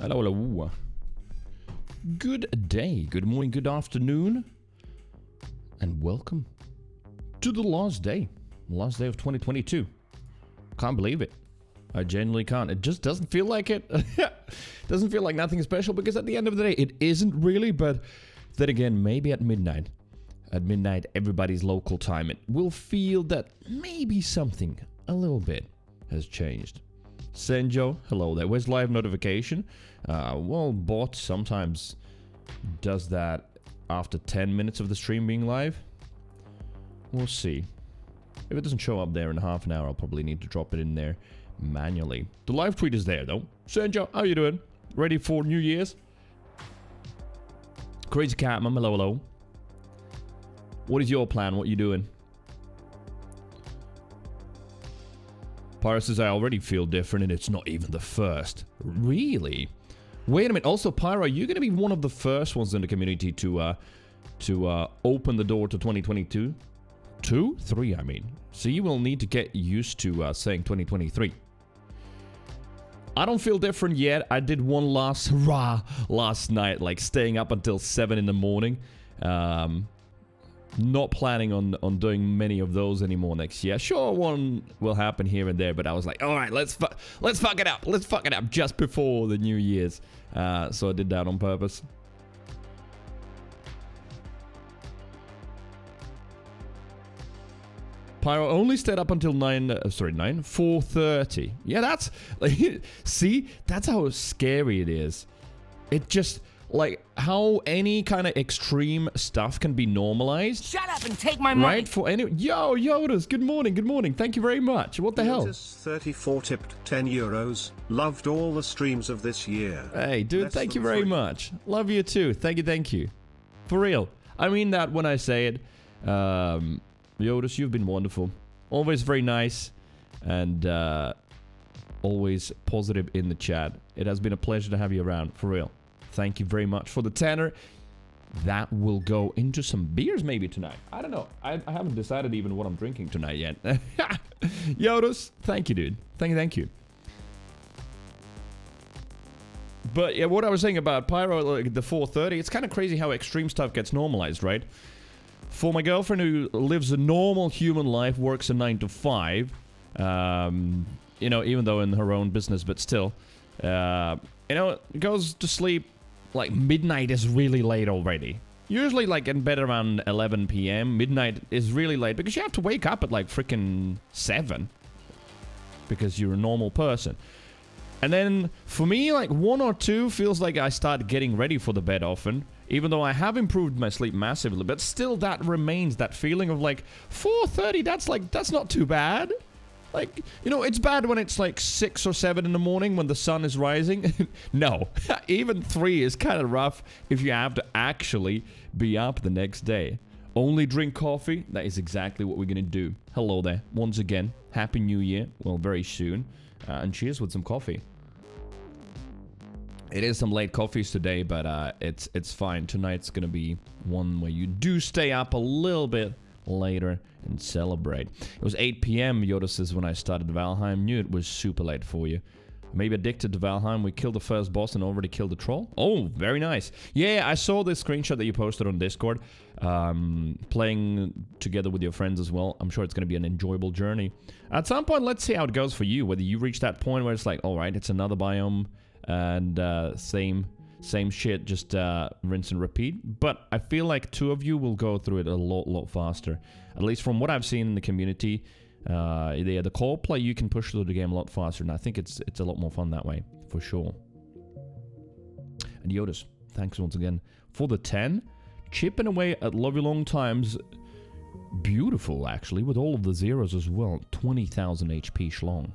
Hello, hello. Good day, good morning, good afternoon, and welcome to the last day of 2022. Can't believe it. I genuinely can't. It just doesn't feel like it. Doesn't feel like nothing special because at the end of the day, it isn't really, but then again, maybe at midnight, everybody's local time, it will feel that maybe something a little bit has changed. Senjo, hello there. Where's live notification? Well, bot sometimes does that after 10 minutes of the stream being live. We'll see. If it doesn't show up there in half an hour, I'll probably need to drop it in there manually. The live tweet is there though. Senjo, how you doing? Ready for New Year's? Crazy Cat, mama, hello, hello. What is your plan? What you doing? Pyro says, I already feel different and it's not even the first. Really? Wait a minute. Also, Pyro, you're going to be one of the first ones in the community to open the door to 2022? 3, I mean. So you will need to get used to saying 2023. I don't feel different yet. I did one last hurrah last night, like staying up until 7 in the morning. Not planning on doing many of those anymore next year. Sure, one will happen here and there, but I was like, all right, let's fuck it up. Let's fuck it up just before the New Year's. So I did that on purpose. Pyro only stayed up until 4:30. Yeah, that's like, see, that's how scary it is. It just, like, how any kind of extreme stuff can be normalized. Shut up and take my money. Right? For any... Yo, Yodas, good morning, good morning. Thank you very much. What the hell? Yodas34 tipped 10 euros. Loved all the streams of this year. Hey, dude, thank you very much. Love you too. Thank you. For real. I mean that when I say it. Yodas, you've been wonderful. Always very nice. And always positive in the chat. It has been a pleasure to have you around. For real. Thank you very much for the tenner. That will go into some beers maybe tonight. I don't know. I haven't decided even what I'm drinking tonight yet. Yodas, thank you, dude. Thank you. But yeah, what I was saying about Pyro, like the 4:30, it's kind of crazy how extreme stuff gets normalized, right? For my girlfriend who lives a normal human life, works a 9 to 5, you know, even though in her own business, but still, you know, goes to sleep. Like, midnight is really late already. Usually, like, in bed around 11 p.m. Midnight is really late because you have to wake up at, like, freaking 7. Because you're a normal person. And then, for me, like, 1 or 2 feels like I start getting ready for the bed often. Even though I have improved my sleep massively. But still, that remains, that feeling of, like, 4:30, that's not too bad. Like, you know, it's bad when it's like 6 or 7 in the morning when the sun is rising. No, even 3 is kind of rough if you have to actually be up the next day. Only drink coffee. That is exactly what we're going to do. Hello there. Once again, Happy New Year. Well, very soon. And cheers with some coffee. It is some late coffees today, but it's fine. Tonight's going to be one where you do stay up a little bit later and celebrate. It was 8 p.m. Yoda says when I started Valheim. Knew it was super late for you. Maybe addicted to Valheim. We killed the first boss and already killed the troll. Oh, very nice. Yeah, I saw this screenshot that you posted on Discord. Playing together with your friends as well. I'm sure it's going to be an enjoyable journey. At some point, let's see how it goes for you. Whether you reach that point where it's like, all right, it's another biome and same shit, just rinse and repeat. But I feel like 2 of you will go through it a lot faster. At least from what I've seen in the community, the co-op play, you can push through the game a lot faster, and I think it's a lot more fun that way, for sure. And Yodas, thanks once again for the 10. Chipping away at Love You Long Times. Beautiful, actually, with all of the zeros as well. 20,000 HP schlong.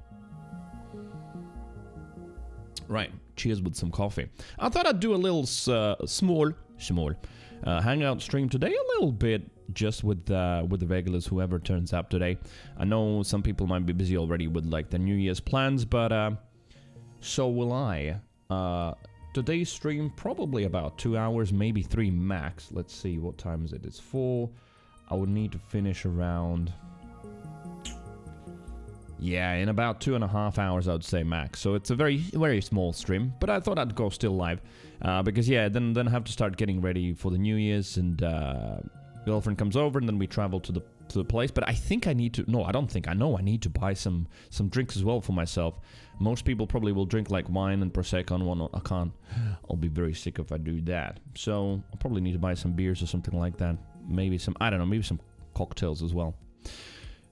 Right, cheers with some coffee. I thought I'd do a little small hangout stream today, a little bit, just with the regulars, whoever turns up today. I know some people might be busy already with like the New Year's plans, but so will I. Today's stream probably about 2 hours, maybe 3 max. Let's see, what time is it? It's 4. I would need to finish around. Yeah, in about 2.5 hours, I would say max. So it's a very, very small stream. But I thought I'd go still live. Because, yeah, then I have to start getting ready for the New Year's. And girlfriend comes over and then we travel to the place. But I think I need to... No, I don't think. I know I need to buy some drinks as well for myself. Most people probably will drink like wine and Prosecco and whatnot. I can't. I'll be very sick if I do that. So I'll probably need to buy some beers or something like that. Maybe some... I don't know. Maybe some cocktails as well.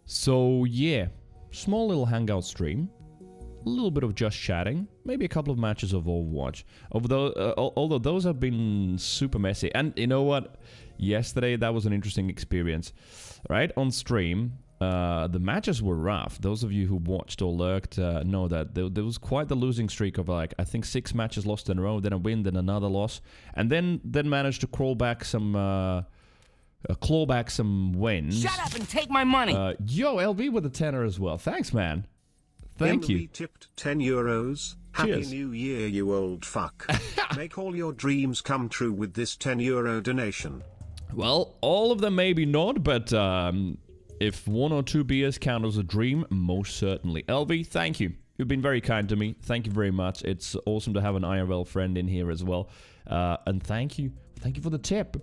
So, yeah. Small little hangout stream. A little bit of just chatting. Maybe a couple of matches of Overwatch. Although those have been super messy. And you know what? Yesterday, that was an interesting experience. Right? On stream, the matches were rough. Those of you who watched or lurked know that there was quite the losing streak of like, I think 6 matches lost in a row, then a win, then another loss. And then managed to claw back some wins. Shut up and take my money. Yo, LV with a tenner as well. Thanks, man. Thank you. Tipped €10. Happy Cheers. New Year, you old fuck. Make all your dreams come true with this €10 donation. Well, all of them maybe not, but if 1 or 2 beers count as a dream, most certainly. LV, thank you. You've been very kind to me. Thank you very much. It's awesome to have an IRL friend in here as well. And thank you. Thank you for the tip.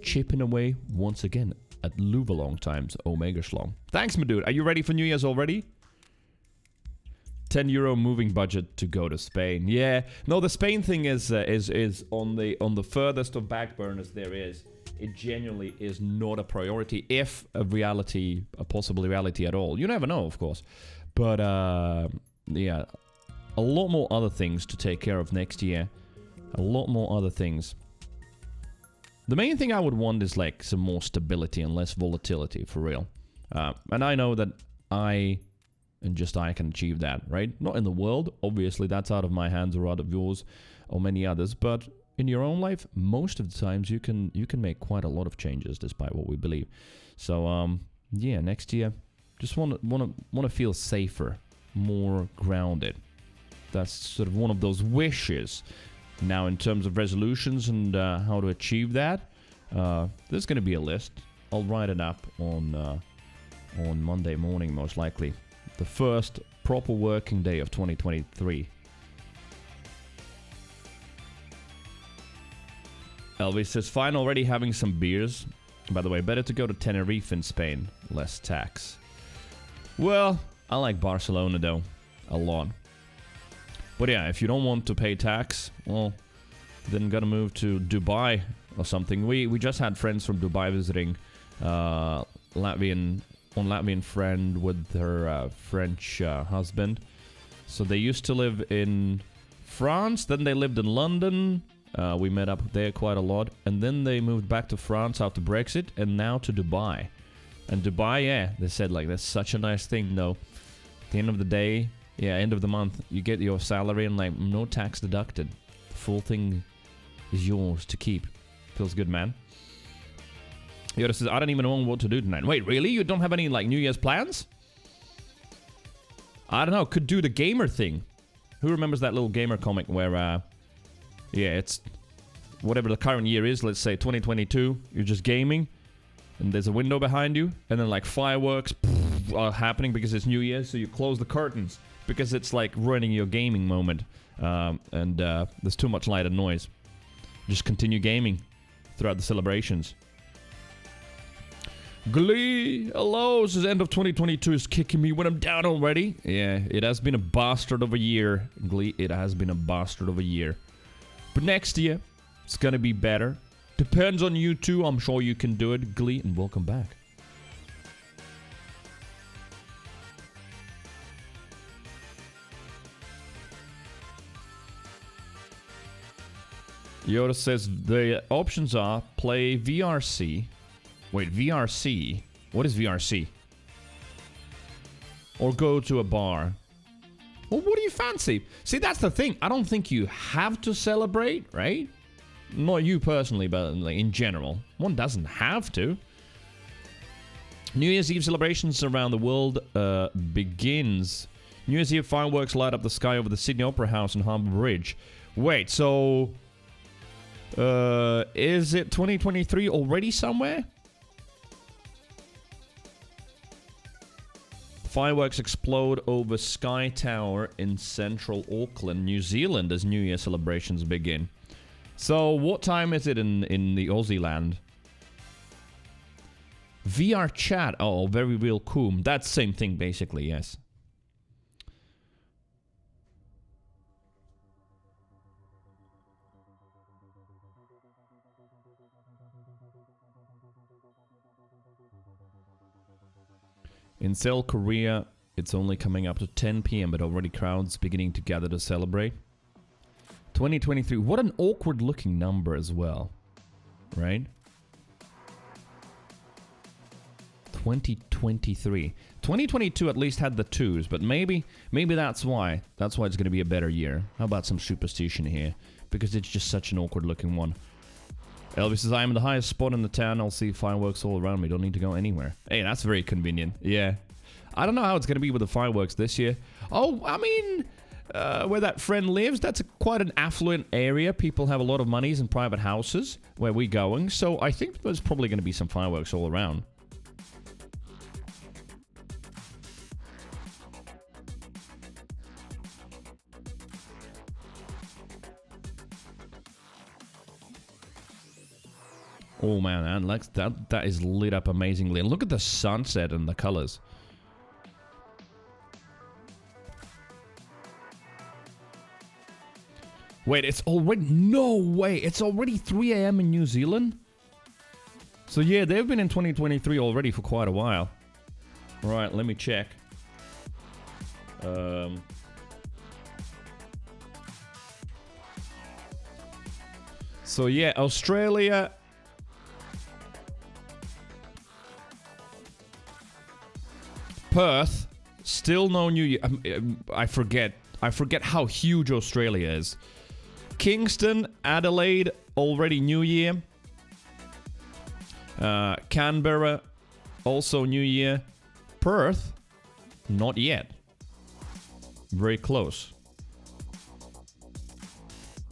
Chipping away once again at Luvalong times Omega Schlong. Thanks, my dude. Are you ready for New Year's already? €10 moving budget to go to Spain. Yeah, no, the Spain thing is on the furthest of back burners there is. It genuinely is not a priority, if a possible reality at all. You never know, of course, but yeah, a lot more other things to take care of next year. A lot more other things. The main thing I would want is like some more stability and less volatility, for real. And I know that I can achieve that, right? Not in the world, obviously that's out of my hands or out of yours or many others, but in your own life, most of the times you can make quite a lot of changes despite what we believe. So yeah, next year, just want to feel safer, more grounded. That's sort of one of those wishes. Now, in terms of resolutions and how to achieve that, there's going to be a list. I'll write it up on Monday morning, most likely. The first proper working day of 2023. Elvis says, fine, already having some beers. By the way, better to go to Tenerife in Spain. Less tax. Well, I like Barcelona, though. A lot. But yeah, if you don't want to pay tax, well, then gotta move to Dubai or something. We just had friends from Dubai visiting. Latvian friend with her French husband. So they used to live in France, then they lived in London. We met up there quite a lot. And then they moved back to France after Brexit and now to Dubai. And Dubai, yeah, they said like that's such a nice thing though. At the end of the day, yeah, end of the month, you get your salary and like no tax deducted. The full thing is yours to keep. Feels good, man. Yoda says, I don't even know what to do tonight. Wait, really? You don't have any, like, New Year's plans? I don't know. Could do the gamer thing. Who remembers that little gamer comic where, yeah, it's whatever the current year is, let's say 2022, you're just gaming, and there's a window behind you, and then, like, fireworks are happening because it's New Year's, so you close the curtains because it's, like, ruining your gaming moment, and there's too much light and noise. Just continue gaming throughout the celebrations. Glee, hello, this is end of 2022 is kicking me when I'm down already. Yeah, it has been a bastard of a year. Glee, it has been a bastard of a year. But next year, it's gonna be better. Depends on you too, I'm sure you can do it. Glee, and welcome back. Yoda says the options are play VRC. Wait, VRC? What is VRC? Or go to a bar. Well, what do you fancy? See, that's the thing. I don't think you have to celebrate, right? Not you personally, but like in general. One doesn't have to. New Year's Eve celebrations around the world begins. New Year's Eve fireworks light up the sky over the Sydney Opera House and Harbour Bridge. Wait, so... is it 2023 already somewhere? Fireworks explode over Sky Tower in central Auckland, New Zealand as New Year celebrations begin. So, what time is it in the Aussie land? VR chat. Oh, very real cool. That's same thing, basically, yes. In Seoul, Korea, it's only coming up to 10 p.m., but already crowds beginning to gather to celebrate. 2023. What an awkward looking number as well. Right? 2023. 2022 at least had the 2s, but maybe that's why. That's why it's going to be a better year. How about some superstition here? Because it's just such an awkward looking one. Elvis says, I'm in the highest spot in the town. I'll see fireworks all around me. Don't need to go anywhere. Hey, that's very convenient. Yeah. I don't know how it's going to be with the fireworks this year. Oh, I mean, where that friend lives, that's quite an affluent area. People have a lot of monies and private houses where we're going. So I think there's probably going to be some fireworks all around. Oh man, that is lit up amazingly. And look at the sunset and the colors. Wait, it's already... No way! It's already 3 a.m. in New Zealand? So yeah, they've been in 2023 already for quite a while. Right, let me check. So yeah, Australia... Perth, still no New Year. I forget how huge Australia is. Kingston, Adelaide, already New Year. Canberra, also New Year. Perth, not yet. Very close.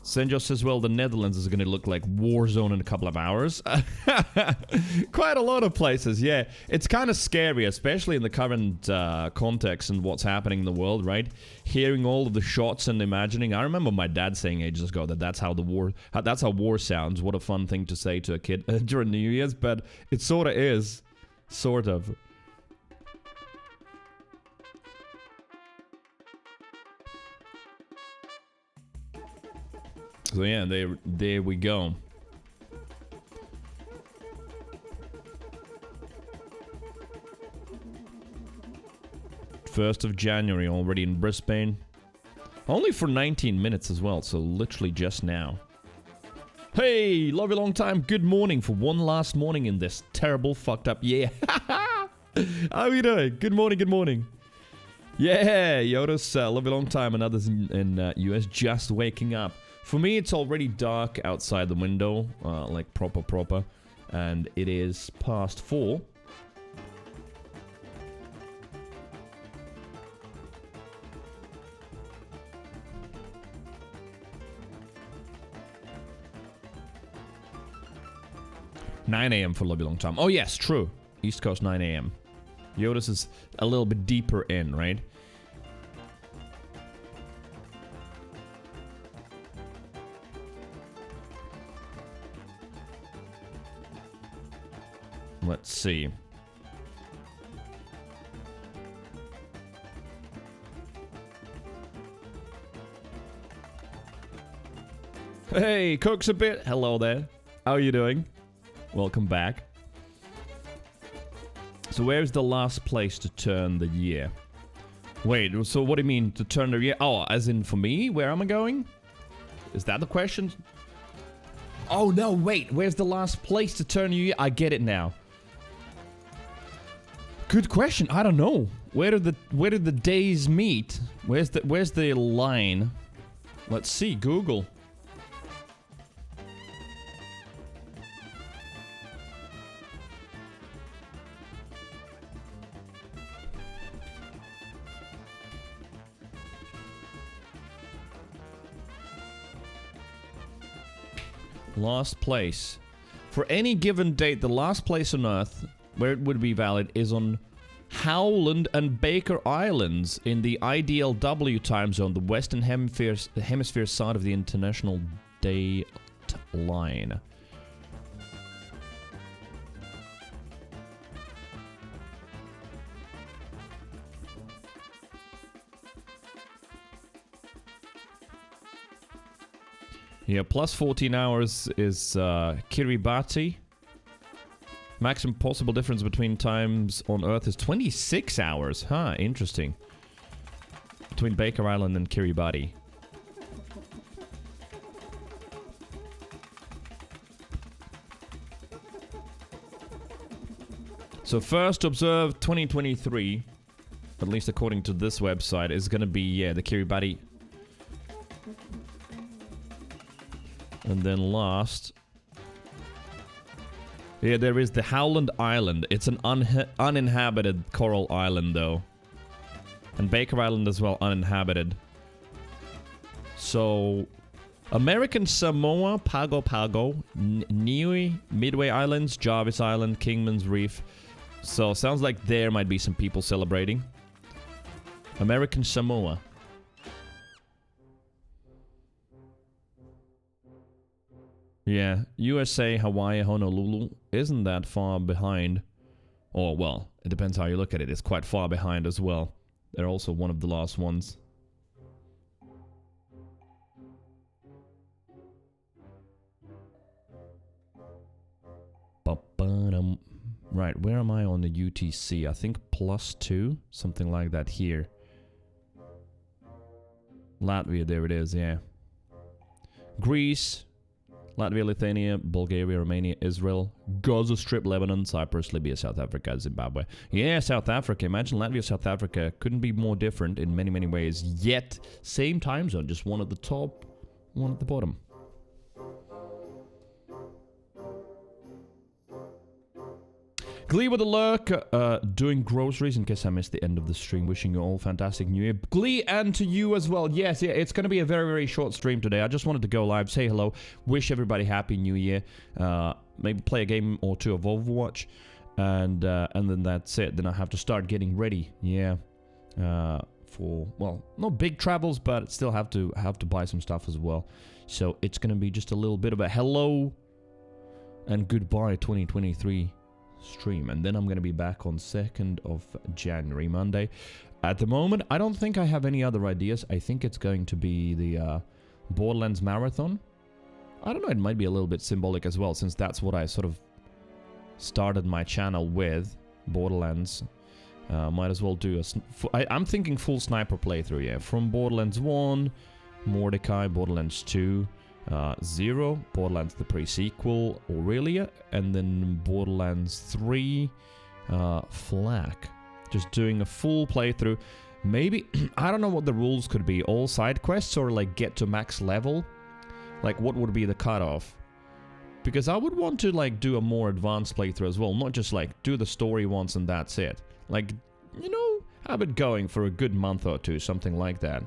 Senjo says, well, the Netherlands is going to look like war zone in a couple of hours. Quite a lot of places, yeah. It's kind of scary, especially in the current context and what's happening in the world, right? Hearing all of the shots and imagining. I remember my dad saying ages ago that that's how war sounds. What a fun thing to say to a kid during New Year's, but it sort of is. Sort of. So yeah, there we go. First of January already in Brisbane. Only for 19 minutes as well, so literally just now. Hey, love you long time. Good morning for one last morning in this terrible fucked up year. How are you doing? Good morning, good morning. Yeah, Yoda's love you long time and others in US just waking up. For me, it's already dark outside the window, like proper, and it is past 4. $9 a.m. for Lobby Long Time. Oh yes, true. East Coast 9 a.m. Yodis is a little bit deeper in, right? Let's see. Hey, Cooks a bit. Hello there. How are you doing? Welcome back. So where's the last place to turn the year? Wait, so what do you mean to turn the year? Oh, as in for me? Where am I going? Is that the question? Oh no, wait. Where's the last place to turn the year? I get it now. Good question. I don't know. Where do the days meet? Where's the line? Let's see. Google. Last place. For any given date, the last place on Earth where it would be valid is on Howland and Baker Islands in the IDLW time zone, the Western Hemisphere side of the International Date Line. Yeah, plus 14 hours is Kiribati. Maximum possible difference between times on Earth is 26 hours. Huh, interesting. Between Baker Island and Kiribati. So first observed 2023, at least according to this website, is gonna be, yeah, the Kiribati. And then last... yeah, there is the Howland Island. It's an uninhabited coral island, though. And Baker Island as well, uninhabited. So... American Samoa, Pago Pago, Niue, Midway Islands, Jarvis Island, Kingman's Reef. So, sounds like there might be some people celebrating. American Samoa. Yeah, USA, Hawaii, Honolulu isn't that far behind. Or, well, it depends how you look at it. It's quite far behind as well. They're also one of the last ones. Right, where am I on the UTC? I think +2, something like that here. Latvia, there it is, yeah. Greece, Latvia, Lithuania, Bulgaria, Romania, Israel, Gaza Strip, Lebanon, Cyprus, Libya, South Africa, Zimbabwe. Yeah, South Africa. Imagine Latvia, South Africa. Couldn't be more different in many, many ways. Yet, same time zone. Just one at the top, one at the bottom. Glee with a lurk, doing groceries in case I missed the end of the stream. Wishing you all fantastic New Year. Glee, and to you as well. Yes, yeah, it's going to be a very, very short stream today. I just wanted to go live, say hello, wish everybody Happy New Year. Maybe play a game or two of Overwatch, and then that's it. Then I have to start getting ready. Yeah, for, well, not big travels, but still have to buy some stuff as well. So it's going to be just a little bit of a hello and goodbye 2023 stream, and then I'm going to be back on 2nd of January, Monday. At the moment, I don't think I have any other ideas. I think it's going to be the Borderlands Marathon. I don't know, it might be a little bit symbolic as well, since that's what I sort of started my channel with, Borderlands. Might as well do I'm thinking full sniper playthrough, yeah, from Borderlands 1, Mordecai, Borderlands 2, 0, Borderlands the pre-sequel, Aurelia, and then Borderlands 3, Flak. Just doing a full playthrough. Maybe, I don't know what the rules could be, all side quests or like get to max level? Like what would be the cutoff? Because I would want to like do a more advanced playthrough as well, not just like do the story once and that's it. Like, you know, have it going for a good month or two, something like that.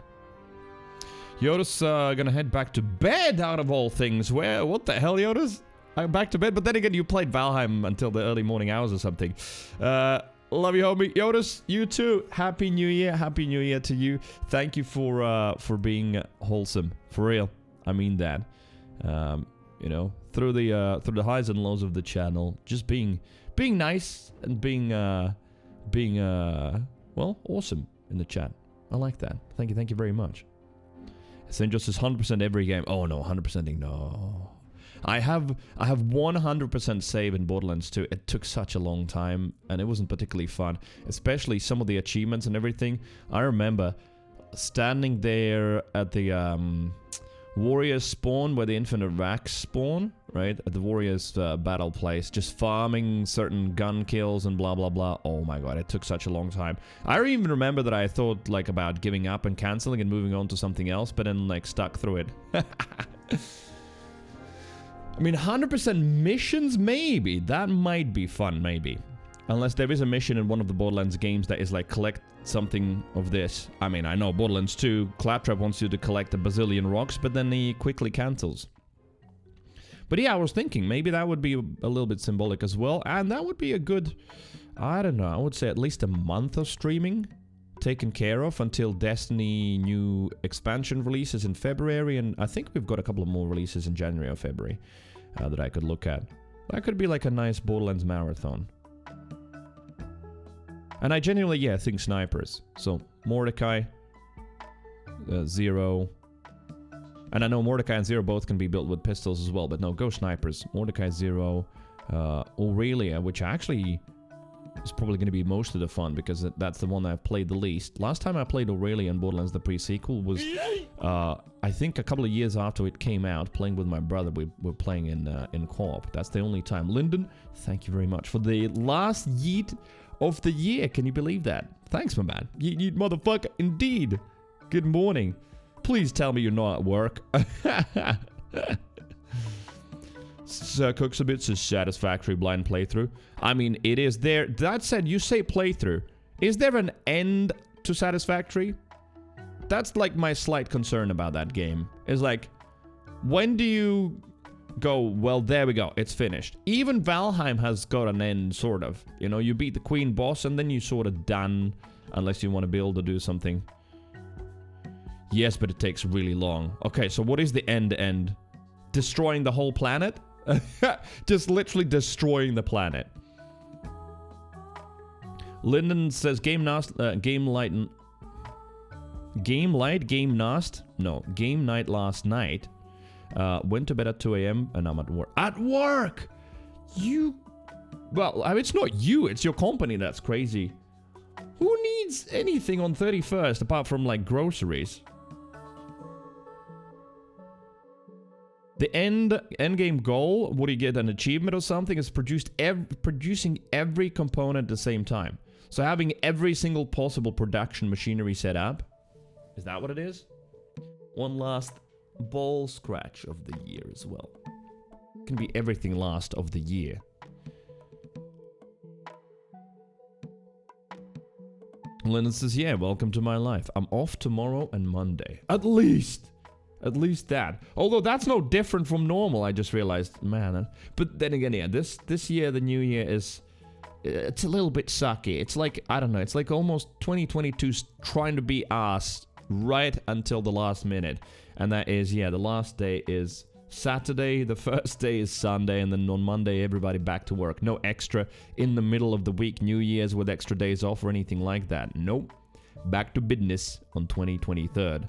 Yoda's gonna head back to bed, out of all things. Where? What the hell, Yoda's? I'm back to bed, but then again, you played Valheim until the early morning hours or something. Love you, homie. Yoda's, you too. Happy New Year. Happy New Year to you. Thank you for being wholesome. For real. I mean that. You know, through the highs and lows of the channel, just being nice and being well, awesome in the chat. I like that. Thank you very much. St. Just is 100% every game. Oh no, 100%ing no. I have 100% save in Borderlands 2. It took such a long time and it wasn't particularly fun, especially some of the achievements and everything. I remember standing there at the Warriors spawn, where the Infinite Racks spawn, right? At the Warriors battle place, just farming certain gun kills and blah blah blah. Oh my god, it took such a long time. I even remember that I thought like about giving up and cancelling and moving on to something else, but then like stuck through it. I mean, 100% missions, maybe. That might be fun, maybe. Unless there is a mission in one of the Borderlands games that is like, collect something of this. I mean, I know Borderlands 2, Claptrap wants you to collect a bazillion rocks, but then he quickly cancels. But yeah, I was thinking, maybe that would be a little bit symbolic as well, and that would be a good I don't know, I would say at least a month of streaming taken care of until Destiny new expansion releases in February, and I think we've got a couple of more releases in January or February that I could look at. That could be like a nice Borderlands marathon. And I genuinely, yeah, think snipers. So, Mordecai, Zero. And I know Mordecai and Zero both can be built with pistols as well, but no, go snipers. Mordecai, Zero, Aurelia, which actually is probably going to be most of the fun because that's the one I've played the least. Last time I played Aurelia in Borderlands the pre-sequel was, I think a couple of years after it came out, playing with my brother. We were playing in co-op. That's the only time. Lyndon, thank you very much for the last yeet of the year. Can you believe that? Thanks, my man. Yeet motherfucker. Indeed. Good morning. Please tell me you're not at work. Cooks a bit says satisfactory blind playthrough. I mean, it is there. That said, you say playthrough. Is there an end to satisfactory? That's like my slight concern about that game. Is like, when do you go, well, there we go, it's finished. Even Valheim has got an end, sort of. You know, you beat the queen boss and then you sort of done, unless you want to build or do something. Yes, but it takes really long. Okay, so what is the end? Destroying the whole planet? Just literally destroying the planet. Lyndon says game night last night. Went to bed at 2 a.m. and I'm at work. At work! You... Well, I mean, it's not you, it's your company that's crazy. Who needs anything on 31st apart from, like, groceries? The endgame goal, would you get an achievement or something, is producing every component at the same time. So having every single possible production machinery set up. Is that what it is? One last ball scratch of the year as well. Can be everything last of the year. Lennon says, yeah, welcome to my life. I'm off tomorrow and Monday. At least that. Although that's no different from normal, I just realized, man. But then again, yeah, this year, the new year is... It's a little bit sucky. It's like, I don't know, it's like almost 2022 trying to be us right until the last minute. And that is, yeah, the last day is Saturday, the first day is Sunday, and then on Monday, everybody back to work. No extra in the middle of the week, New Year's with extra days off or anything like that. Nope. Back to business on 2023.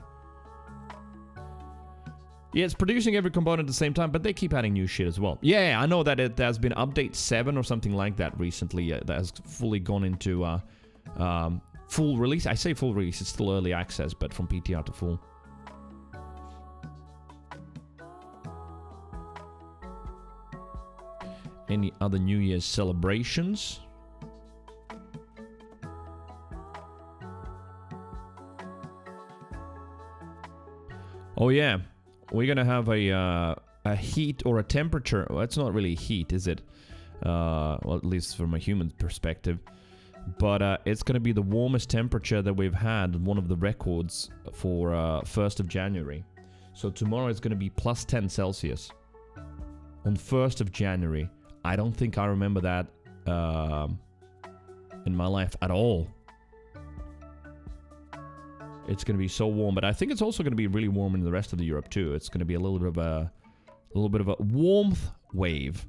Yeah, it's producing every component at the same time, but they keep adding new shit as well. Yeah, I know that it has been update 7 or something like that recently that has fully gone into full release. I say full release, it's still early access, but from PTR to full. Any other New Year's celebrations? Oh yeah. We're gonna have a heat or a temperature. Well, it's not really heat, is it? Well, at least from a human perspective. But it's gonna be the warmest temperature that we've had, one of the records for 1st of January. So tomorrow it's gonna be plus 10 Celsius. On 1st of January. I don't think I remember that in my life at all. It's going to be so warm, but I think it's also going to be really warm in the rest of the Europe too. It's going to be a little bit of a warmth wave.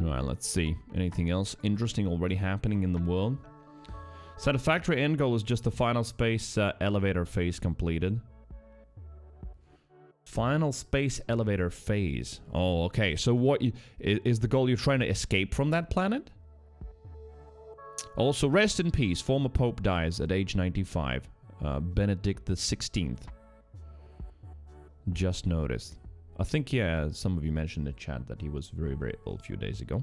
All right, let's see. Anything else interesting already happening in the world? Satisfactory end goal is just the final space elevator phase completed. Final space elevator phase. Oh, okay. So what is the goal? You're trying to escape from that planet? Also, rest in peace. Former Pope dies at age 95. Benedict the 16th. Just noticed. I think, yeah, some of you mentioned in the chat that he was very, very ill a few days ago.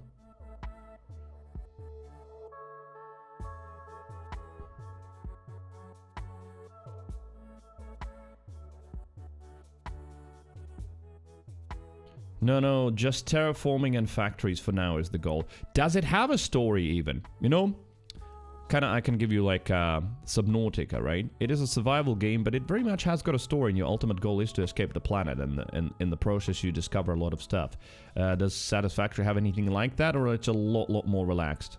No, just terraforming and factories for now is the goal. Does it have a story even? You know? Kinda, I can give you like Subnautica, right? It is a survival game, but it very much has got a story, and your ultimate goal is to escape the planet, and in the process you discover a lot of stuff. Does Satisfactory have anything like that, or it's a lot more relaxed?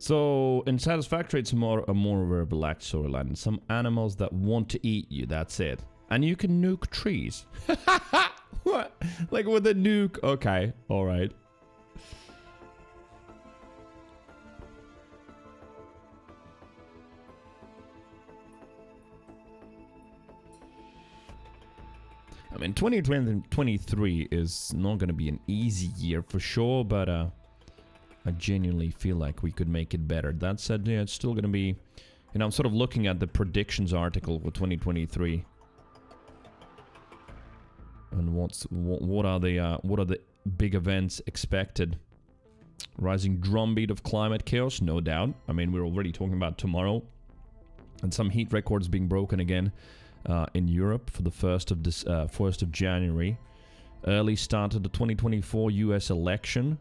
So, in Satisfactory, it's a more of a relaxed storyline. Some animals that want to eat you, that's it. And you can nuke trees. What? Like with a nuke? Okay, alright. I mean, 2023 is not going to be an easy year for sure, but I genuinely feel like we could make it better. That said, yeah, it's still going to be... You know, I'm sort of looking at the predictions article for 2023. And what are the big events expected? Rising drumbeat of climate chaos, no doubt. I mean, we're already talking about tomorrow. And some heat records being broken again in Europe for the 1st of January. Early start of the 2024 US election.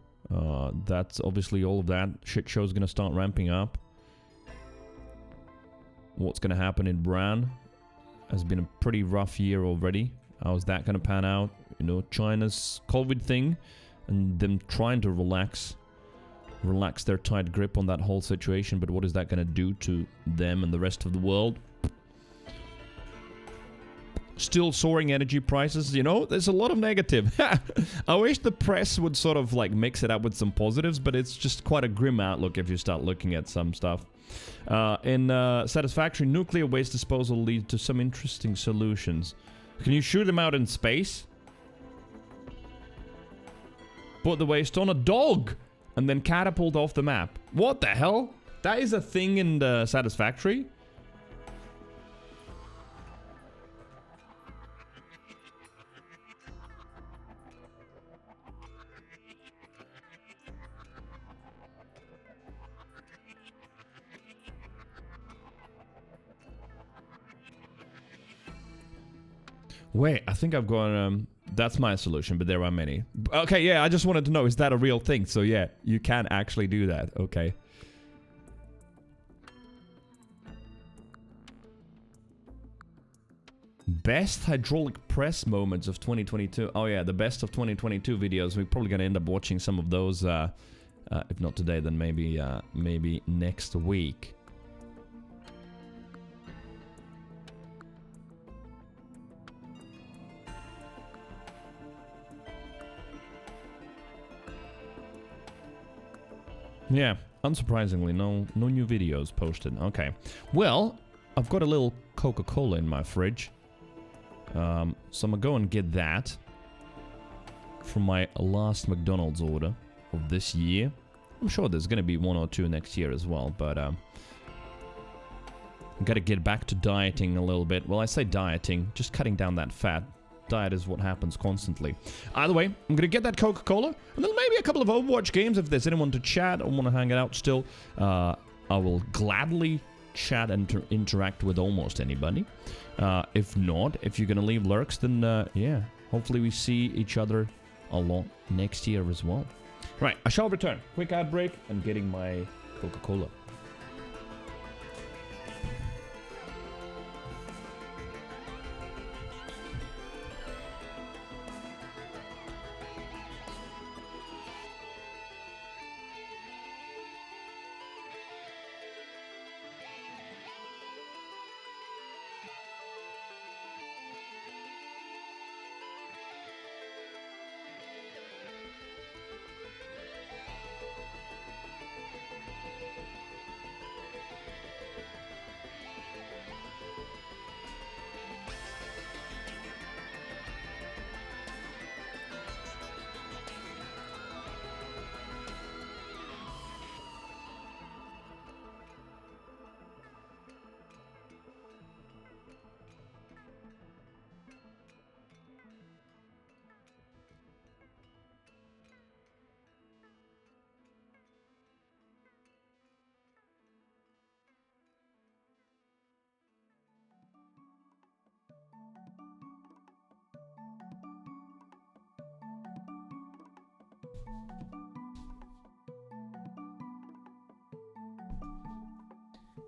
That's obviously all of that shit show is going to start ramping up. What's going to happen in Bran has been a pretty rough year already. How's that going to pan out? You know, China's COVID thing and them trying to relax their tight grip on that whole situation. But what is that going to do to them and the rest of the world? Still soaring energy prices, you know, there's a lot of negative. I wish the press would sort of like mix it up with some positives, but it's just quite a grim outlook if you start looking at some stuff. In Satisfactory, nuclear waste disposal leads to some interesting solutions. Can you shoot them out in space? Put the waste on a dog and then catapult off the map. What the hell? That is a thing in the Satisfactory? Wait, I think I've gone, that's my solution, but there are many. Okay, yeah, I just wanted to know, is that a real thing? So yeah, you can actually do that, okay. Best hydraulic press moments of 2022. Oh yeah, the best of 2022 videos. We're probably gonna end up watching some of those, if not today, then maybe next week. Yeah, unsurprisingly, no new videos posted. Okay. Well, I've got a little Coca-Cola in my fridge. So I'm gonna go and get that from my last McDonald's order of this year. I'm sure there's gonna be one or two next year as well, but gotta get back to dieting a little bit. Well, I say dieting, just cutting down that fat. Diet is what happens constantly. Either way, I'm gonna get that Coca-Cola, and then maybe a couple of Overwatch games if there's anyone to chat or want to hang out still. I will gladly chat and interact with almost anybody. If not, if you're gonna leave lurks, then yeah, hopefully we see each other a lot next year as well. Right, I shall return. Quick ad break and getting my Coca-Cola.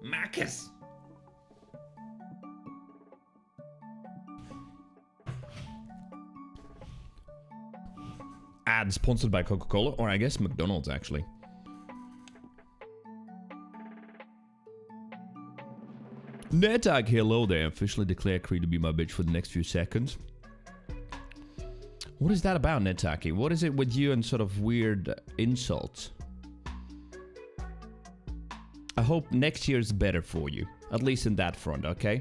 Marcus! Ad sponsored by Coca-Cola, or I guess McDonald's actually. Netag, hello there. Officially declare Cree to be my bitch for the next few seconds. What is that about, Netaki? What is it with you and sort of weird insults? I hope next year's better for you. At least in that front, okay?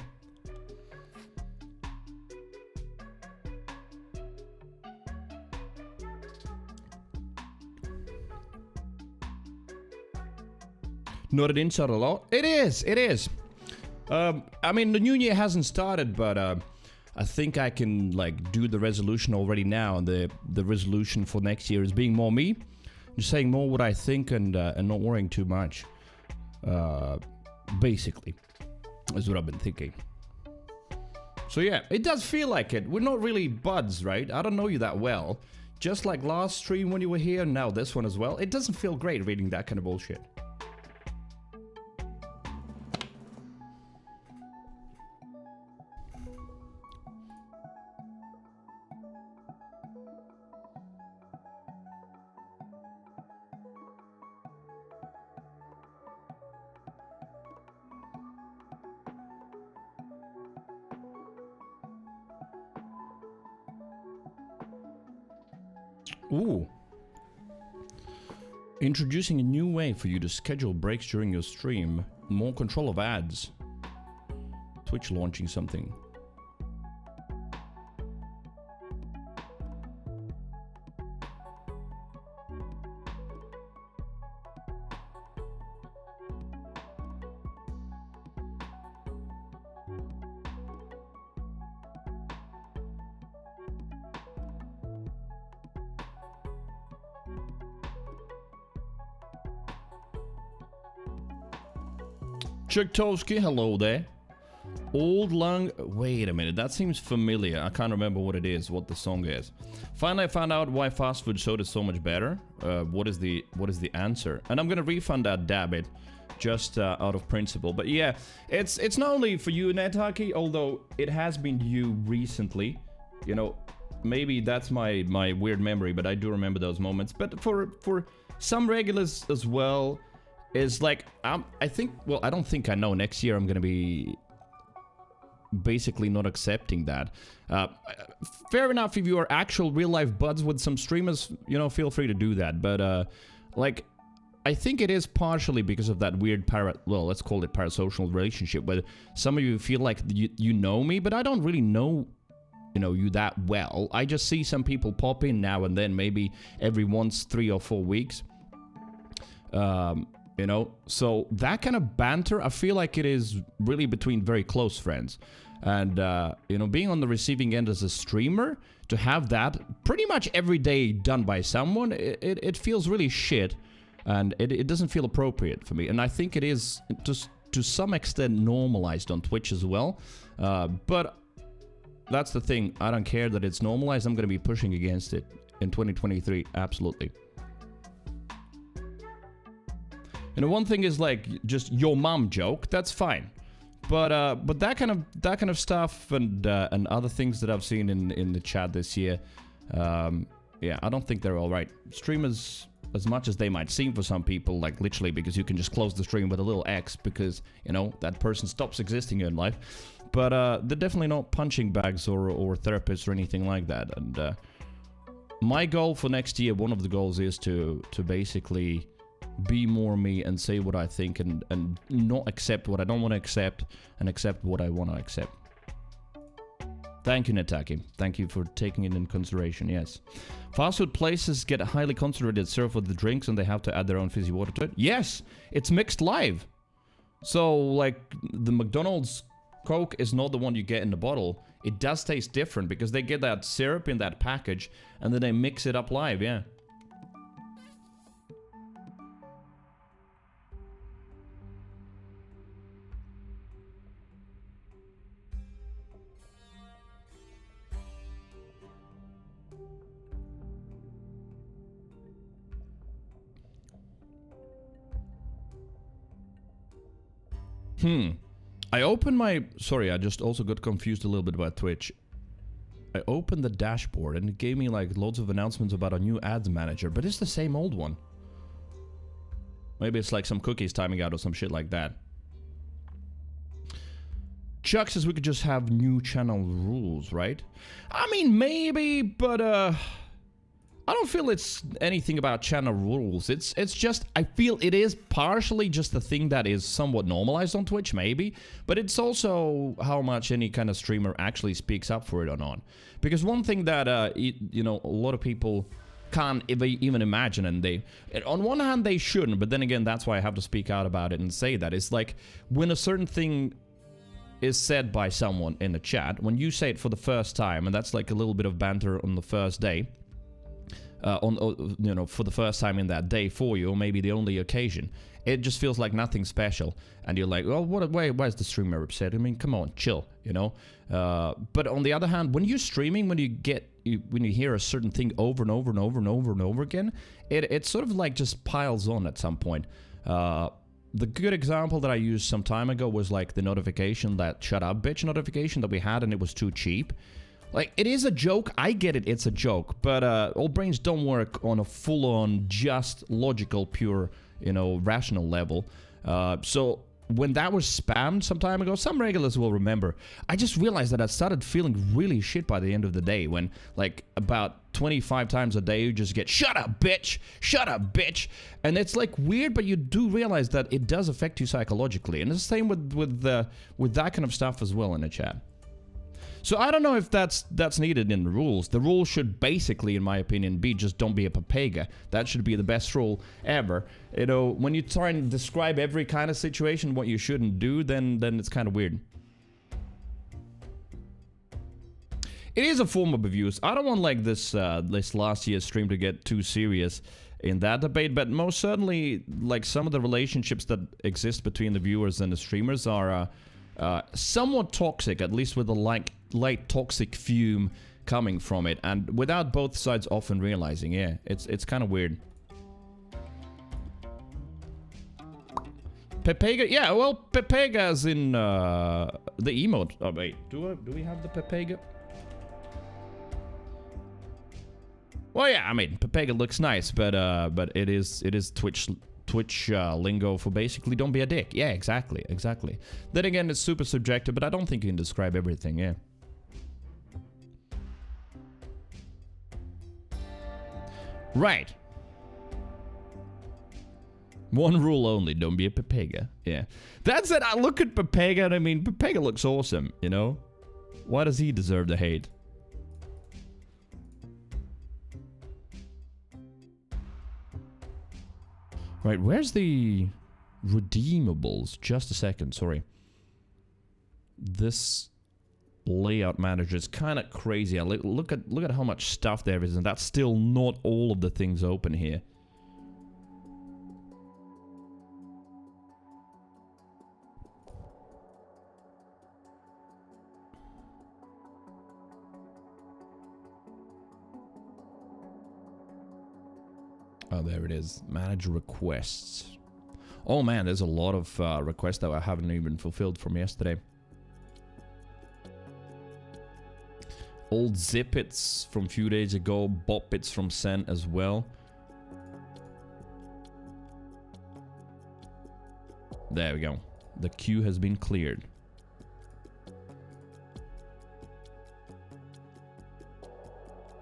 Not an insult at all? It is, it is. I mean, the new year hasn't started, but I think I can like do the resolution already now. And the resolution for next year is being more me, just saying more what I think and not worrying too much. Basically, is what I've been thinking. So yeah, it does feel like it. We're not really buds, right? I don't know you that well. Just like last stream when you were here, now this one as well. It doesn't feel great reading that kind of bullshit. Ooh. Introducing a new way for you to schedule breaks during your stream. More control of ads. Twitch launching something. Chuktowski, hello there. Old Lung... Wait a minute, that seems familiar. I can't remember what it is, what the song is. Finally, I found out why fast food soda is so much better. What is the answer? And I'm gonna refund that Dabbit, just out of principle. But yeah, it's not only for you, Netaki, although it has been you recently. You know, maybe that's my weird memory, but I do remember those moments. But for some regulars as well... is like, I think, well, I don't think I know. Next year I'm gonna be basically not accepting that. Fair enough, if you are actual real-life buds with some streamers, you know, feel free to do that. But, like, I think it is partially because of that weird well, let's call it parasocial relationship, where some of you feel like you know me, but I don't really know, you know, you that well. I just see some people pop in now and then, maybe every once 3 or 4 weeks. You know, so that kind of banter, I feel like it is really between very close friends. And, you know, being on the receiving end as a streamer, to have that pretty much every day done by someone, it feels really shit. And it doesn't feel appropriate for me. And I think it is, just to some extent, normalized on Twitch as well. But that's the thing. I don't care that it's normalized. I'm going to be pushing against it in 2023. Absolutely. You know, one thing is like just your mom joke. That's fine, but that kind of stuff and other things that I've seen in the chat this year, yeah, I don't think they're all right. Streamers, as much as they might seem for some people, like literally because you can just close the stream with a little X because you know that person stops existing in life, but they're definitely not punching bags or therapists or anything like that. And my goal for next year, one of the goals is to basically be more me and say what I think and not accept what I don't want to accept and accept what I want to accept. Thank you, Netaki. Thank you for taking it in consideration, yes. Fast food places get highly concentrated syrup with the drinks and they have to add their own fizzy water to it. Yes, it's mixed live. So, like, the McDonald's Coke is not the one you get in the bottle. It does taste different because they get that syrup in that package and then they mix it up live, yeah. I opened my... Sorry, I just also got confused a little bit about Twitch. I opened the dashboard and it gave me like loads of announcements about a new ads manager, but it's the same old one. Maybe it's like some cookies timing out or some shit like that. Chuck says we could just have new channel rules, right? I mean, maybe, but I don't feel it's anything about channel rules. It's just, I feel it is partially just a thing that is somewhat normalized on Twitch, maybe. But it's also how much any kind of streamer actually speaks up for it or not. Because one thing that, you know, a lot of people can't even imagine, and on one hand they shouldn't, but then again, that's why I have to speak out about it and say that. It's like, when a certain thing is said by someone in the chat, when you say it for the first time, and that's like a little bit of banter on the first day, you know, for the first time in that day for you, or maybe the only occasion, it just feels like nothing special, and you're like, well, why is the streamer upset? I mean, come on, chill, you know. But on the other hand, when you're streaming, when you hear a certain thing over and over and over and over and over again, it sort of like just piles on at some point. The good example that I used some time ago was like the notification, that shut up bitch notification that we had, and it was too cheap. Like, it is a joke, I get it, it's a joke, but all brains don't work on a full-on, just, logical, pure, you know, rational level. So when that was spammed some time ago, some regulars will remember, I just realized that I started feeling really shit by the end of the day when, like, about 25 times a day you just get, shut up, bitch! Shut up, bitch! And it's, like, weird, but you do realize that it does affect you psychologically. And it's the same with that kind of stuff as well in the chat. So I don't know if that's needed in the rules. The rule should basically, in my opinion, be just don't be a papega. That should be the best rule ever. You know, when you try and describe every kind of situation, what you shouldn't do, then it's kind of weird. It is a form of abuse. I don't want like this last year's stream to get too serious in that debate, but most certainly, like, some of the relationships that exist between the viewers and the streamers are somewhat toxic, at least with a light toxic fume coming from it, and without both sides often realizing. Yeah, it's kind of weird. Pepega, yeah, well, Pepega's in the emote. Oh wait, do we have the Pepega? Well, yeah, I mean, Pepega looks nice, but it is Twitch lingo for basically don't be a dick. Yeah, exactly. Then again, it's super subjective, but I don't think you can describe everything, yeah. Right. One rule only, don't be a Pepega. Yeah. That's it. I look at Pepega and I mean, Pepega looks awesome, you know? Why does he deserve the hate? Right, where's the redeemables? Just a second, sorry. This layout manager is kind of crazy. Look at how much stuff there is, and that's still not all of the things open here. Oh, there it is. Manage requests. Oh man, there's a lot of requests that I haven't even fulfilled from yesterday. Old Zippets from a few days ago. Boppits from Sen as well. There we go. The queue has been cleared.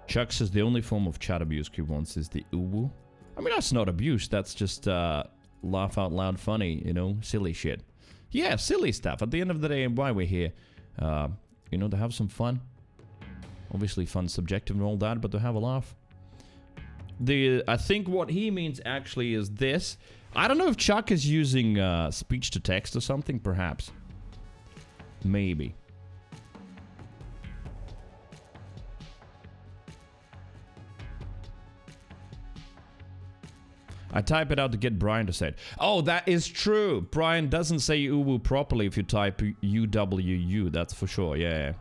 Chuck says the only form of chat abuse he wants is the uwu. I mean, that's not abuse. That's just laugh out loud funny, you know, silly shit. Yeah, silly stuff. At the end of the day, why we're here, you know, to have some fun. Obviously, fun's subjective and all that, but to have a laugh. I think what he means actually is this. I don't know if Chuck is using speech to text or something, perhaps. Maybe. I type it out to get Brian to say it. Oh, that is true. Brian doesn't say uwu properly if you type UWU. That's for sure. Yeah.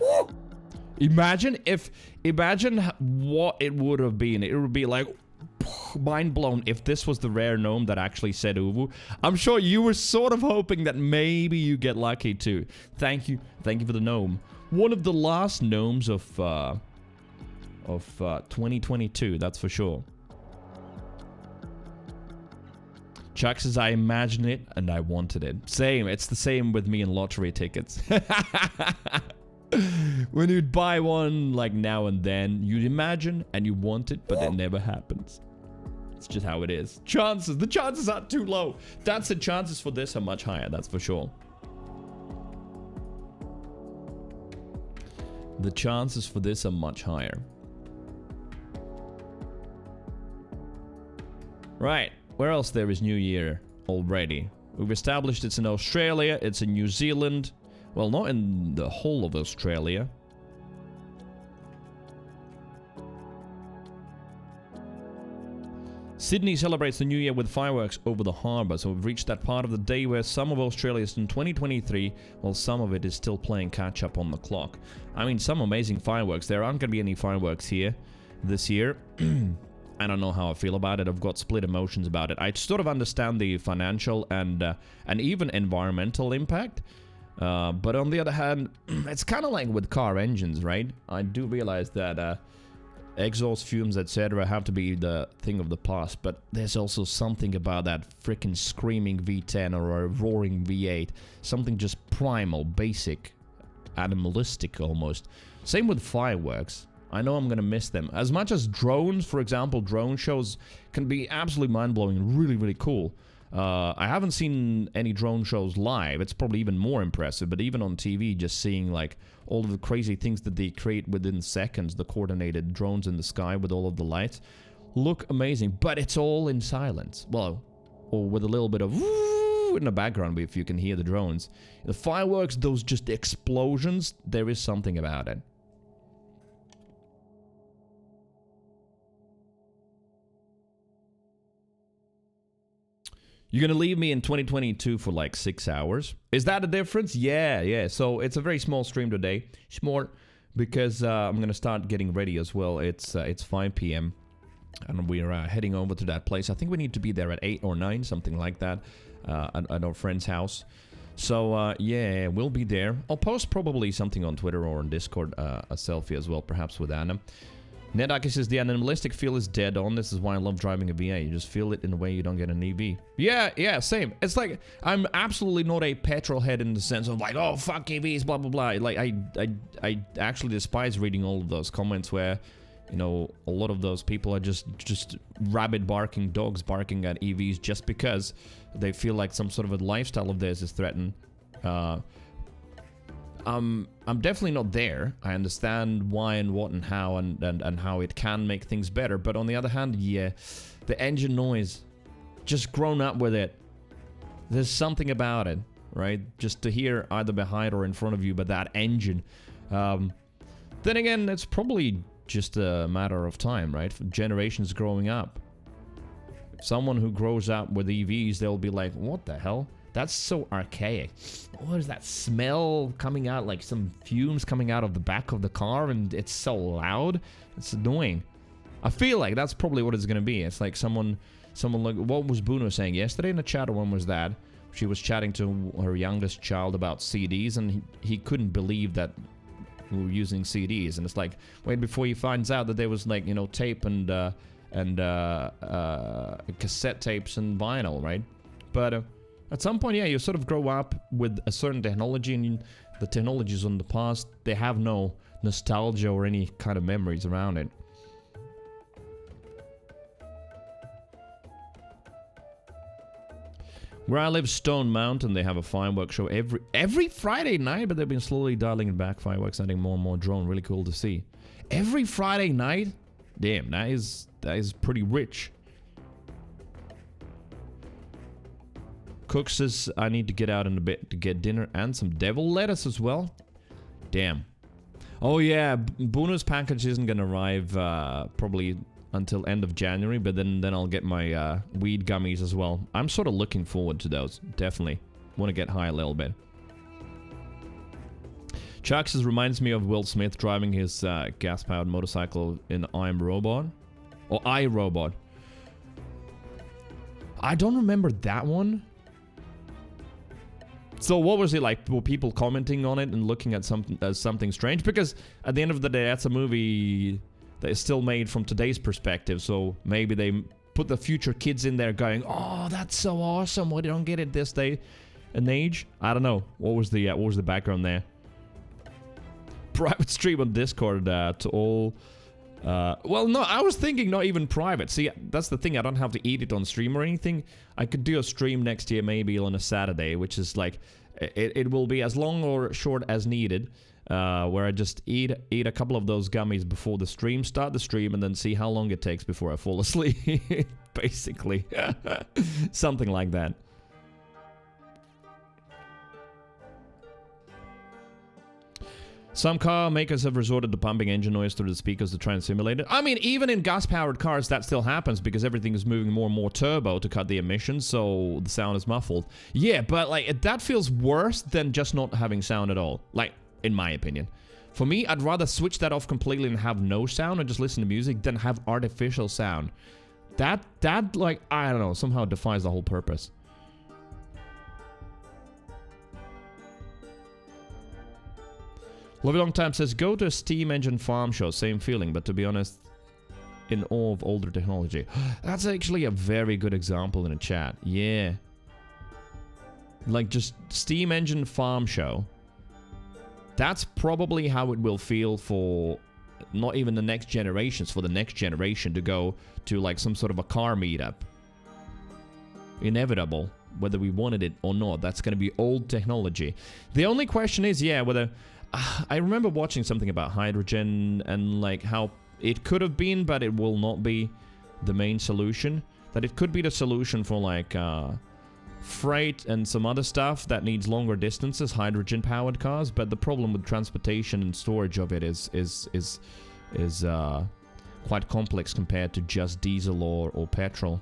Woo! Imagine what it would have been. It would be like mind blown if this was the rare gnome that actually said Uwu. I'm sure you were sort of hoping that maybe you get lucky too. Thank you for the gnome. One of the last gnomes of 2022, that's for sure. Chuck says, I imagined it and I wanted it. Same, it's the same with me and lottery tickets. When you'd buy one like now and then, you'd imagine and you want it, but it never happens. It's just how it is. Chances, the chances are too low. That's the chances for this are much higher, that's for sure. The chances for this are much higher. Right, where else there is New Year already? We've established it's in Australia, it's in New Zealand. Well, not in the whole of Australia. Sydney celebrates the New Year with fireworks over the harbour, so we've reached that part of the day where some of Australia is in 2023, while some of it is still playing catch-up on the clock. I mean, some amazing fireworks. There aren't going to be any fireworks here this year. I don't know how I feel about it. I've got split emotions about it. I sort of understand the financial and even environmental impact. But on the other hand, it's kind of like with car engines, right? I do realize that exhaust fumes, etc. have to be the thing of the past, but there's also something about that freaking screaming V10 or a roaring V8. Something just primal, basic, animalistic almost. Same with fireworks. I know I'm gonna miss them. As much as drones, for example, drone shows can be absolutely mind-blowing and really, really cool. I haven't seen any drone shows live. It's probably even more impressive, but even on TV, just seeing like all of the crazy things that they create within seconds, the coordinated drones in the sky with all of the lights, look amazing, but it's all in silence. Well, or with a little bit of woo in the background if you can hear the drones. The fireworks, those just explosions, there is something about it. You're gonna leave me in 2022 for like 6 hours. Is that a difference? Yeah. So it's a very small stream today. Small, because I'm gonna start getting ready as well. It's 5 p.m. and we're heading over to that place. I think we need to be there at 8 or 9, something like that, at our friend's house. So yeah, we'll be there. I'll post probably something on Twitter or on Discord, a selfie as well, perhaps with Anna. Nedaki says, the animalistic feel is dead on. This is why I love driving a VA. You just feel it in a way you don't get an EV. Yeah, same. It's like, I'm absolutely not a petrol head in the sense of like, oh, fuck EVs, blah, blah, blah. Like, I actually despise reading all of those comments where, you know, a lot of those people are just rabid barking dogs barking at EVs just because they feel like some sort of a lifestyle of theirs is threatened. I'm definitely not there. I understand why and what and how and how it can make things better. But on the other hand, yeah, the engine noise, just grown up with it. There's something about it, right? Just to hear either behind or in front of you, but that engine. Then again, it's probably just a matter of time, right? For generations growing up. Someone who grows up with EVs, they'll be like, what the hell? That's so archaic. What is that smell coming out? Like some fumes coming out of the back of the car, and it's so loud. It's annoying. I feel like that's probably what it's gonna be. It's like someone like, what was Bruno saying yesterday in the chat, or when was that? She was chatting to her youngest child about CDs, and he couldn't believe that we were using CDs. And it's like, wait, before he finds out that there was like, you know, tape and cassette tapes and vinyl, right? But at some point, yeah, you sort of grow up with a certain technology, and the technologies on the past, they have no nostalgia or any kind of memories around it. Where I live, Stone Mountain, they have a fireworks show every Friday night, but they've been slowly dialing it back, fireworks, adding more and more drone. Really cool to see. Every Friday night? Damn, that is pretty rich. Cook says, I need to get out in a bit to get dinner and some devil lettuce as well. Damn. Oh yeah, Bruno's package isn't gonna arrive probably until end of January, but then I'll get my weed gummies as well. I'm sort of looking forward to those, definitely. Want to get high a little bit. Chuck says, reminds me of Will Smith driving his gas-powered motorcycle in I'm Robot. Or I, Robot. I don't remember that one. So what was it like? Were people commenting on it and looking at something as something strange? Because at the end of the day, that's a movie that is still made from today's perspective. So maybe they put the future kids in there going, "Oh, that's so awesome! Why don't get it this day and age?" I don't know. What was the background there? Private stream on Discord to all. Well, no, I was thinking not even private. See, that's the thing. I don't have to eat it on stream or anything. I could do a stream next year, maybe on a Saturday, which is like, it will be as long or short as needed, where I just eat a couple of those gummies before the stream, start the stream, and then see how long it takes before I fall asleep. Basically. Something like that. Some car makers have resorted to pumping engine noise through the speakers to try and simulate it. I mean, even in gas-powered cars, that still happens because everything is moving more and more turbo to cut the emissions, so the sound is muffled. Yeah, but like that feels worse than just not having sound at all. Like, in my opinion. For me, I'd rather switch that off completely and have no sound and just listen to music than have artificial sound. That like, I don't know, somehow defies the whole purpose. Lovey Long Time says, go to a steam engine farm show. Same feeling, but to be honest, in awe of older technology. That's actually a very good example in a chat. Yeah. Like, just steam engine farm show. That's probably how it will feel for not even the next generations, for the next generation to go to, like, some sort of a car meetup. Inevitable, whether we wanted it or not. That's going to be old technology. The only question is, yeah, whether... I remember watching something about hydrogen and like how it could have been, but it will not be the main solution. That it could be the solution for like freight and some other stuff that needs longer distances, hydrogen-powered cars. But the problem with transportation and storage of it is quite complex compared to just diesel or petrol.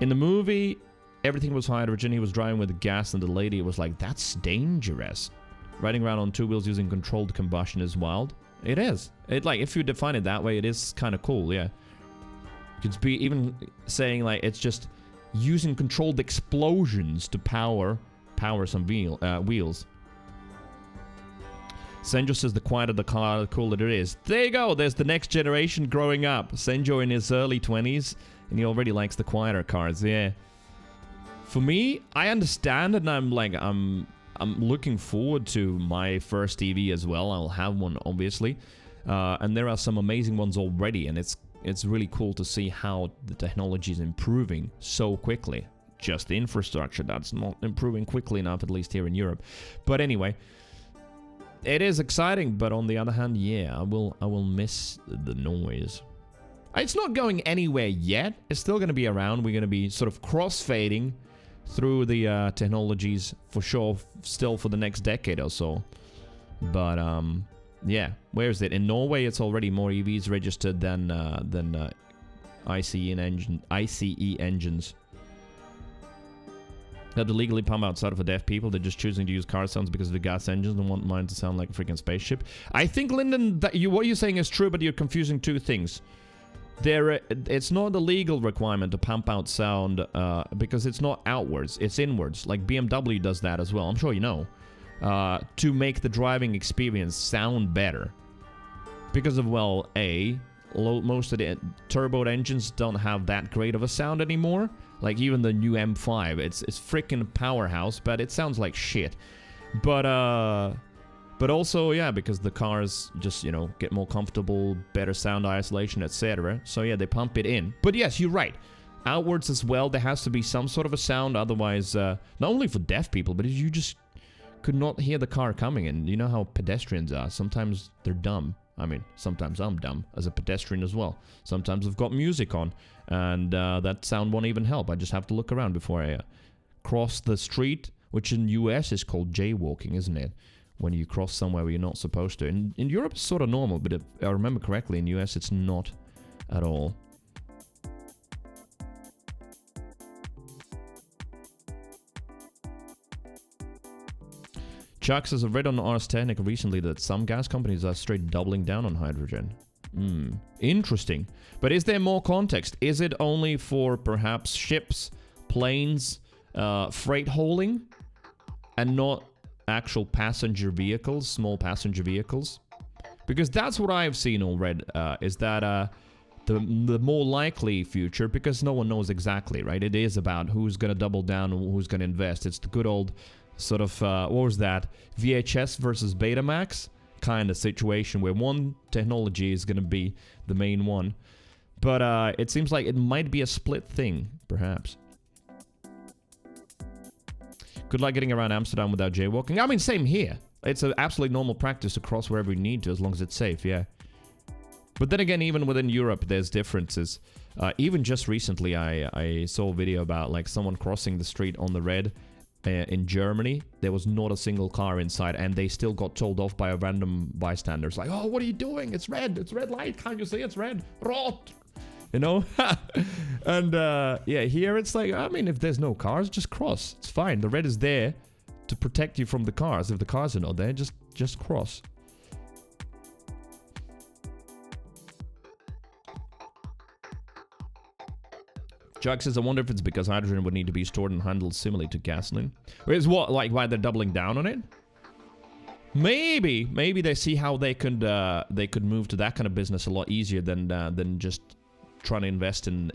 In the movie, everything was hydrogen. He was driving with gas, and the lady was like, that's dangerous. Riding around on two wheels using controlled combustion is wild. It is. It, like, if you define it that way, it is kind of cool, yeah. You could be even saying, like, it's just using controlled explosions to power some wheels. Senjo says the quieter the car, the cooler it is. There you go. There's the next generation growing up. Senjo in his early 20s, and he already likes the quieter cars, yeah. For me, I understand, and I'm looking forward to my first EV as well. I'll have one, obviously, and there are some amazing ones already, and it's really cool to see how the technology is improving so quickly. Just the infrastructure that's not improving quickly enough, at least here in Europe. But anyway, it is exciting. But on the other hand, yeah, I will miss the noise. It's not going anywhere yet. It's still going to be around. We're going to be sort of cross-fading through the technologies for sure, still for the next decade or so. But yeah, where is it? In Norway, it's already more EVs registered than ICE engines. They have to legally pump outside for deaf people. They're just choosing to use car sounds because of the gas engines and want mine to sound like a freaking spaceship. I think, Lyndon, that what you're saying is true, but you're confusing two things. It's not a legal requirement to pump out sound because it's not outwards, it's inwards. Like BMW does that as well, I'm sure you know, to make the driving experience sound better. Because of, well, most of the turbo engines don't have that great of a sound anymore. Like even the new M5, it's freaking powerhouse, but it sounds like shit. But also, yeah, because the cars just, you know, get more comfortable, better sound isolation, etc. So yeah, they pump it in. But yes, you're right. Outwards as well, there has to be some sort of a sound, otherwise, not only for deaf people, but you just could not hear the car coming. And you know how pedestrians are. Sometimes they're dumb. I mean, sometimes I'm dumb as a pedestrian as well. Sometimes I've got music on, and that sound won't even help. I just have to look around before I cross the street, which in US is called jaywalking, isn't it? When you cross somewhere where you're not supposed to. In Europe, it's sort of normal, but if I remember correctly, in US, it's not at all. Chuck says, I've read on Ars Technica recently that some gas companies are straight doubling down on hydrogen. Interesting. But is there more context? Is it only for perhaps ships, planes, freight hauling, and not actual passenger vehicles, small passenger vehicles? Because that's what I've seen already, is that the more likely future, because no one knows exactly, right? It is about who's going to double down and who's going to invest. It's the good old sort of, what was that? VHS versus Betamax kind of situation where one technology is going to be the main one. But it seems like it might be a split thing, perhaps. Good luck getting around Amsterdam without jaywalking. I mean, same here. It's an absolutely normal practice to cross wherever you need to, as long as it's safe, yeah. But then again, even within Europe, there's differences. Even just recently, I saw a video about like someone crossing the street on the red in Germany. There was not a single car inside, and they still got told off by a random bystander. It's like, oh, what are you doing? It's red. It's red light. Can't you see it's red? Rot. You know? And yeah, here it's like, I mean, if there's no cars, just cross. It's fine. The red is there to protect you from the cars. If the cars are not there, just cross. Jack says, I wonder if it's because hydrogen would need to be stored and handled similarly to gasoline. Or is what, like, why they're doubling down on it? Maybe they see how they could move to that kind of business a lot easier than just trying to invest in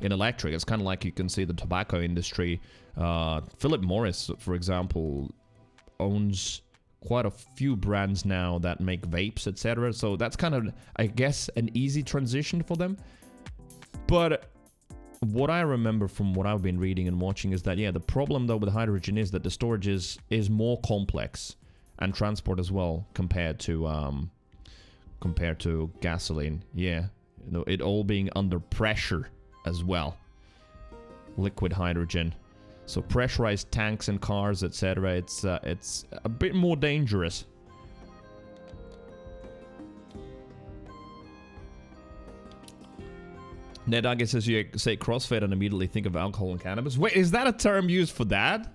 electric. It's kind of like you can see the tobacco industry. Philip Morris, for example, owns quite a few brands now that make vapes, etc. So that's kind of, I guess, an easy transition for them. But what I remember from what I've been reading and watching is that, yeah, the problem though with hydrogen is that the storage is more complex, and transport as well compared to gasoline. Yeah, you know, it all being under pressure as well. Liquid hydrogen, so pressurized tanks and cars, etc. It's a bit more dangerous. Nedage says you say crossfade and immediately think of alcohol and cannabis. Wait, is that a term used for that?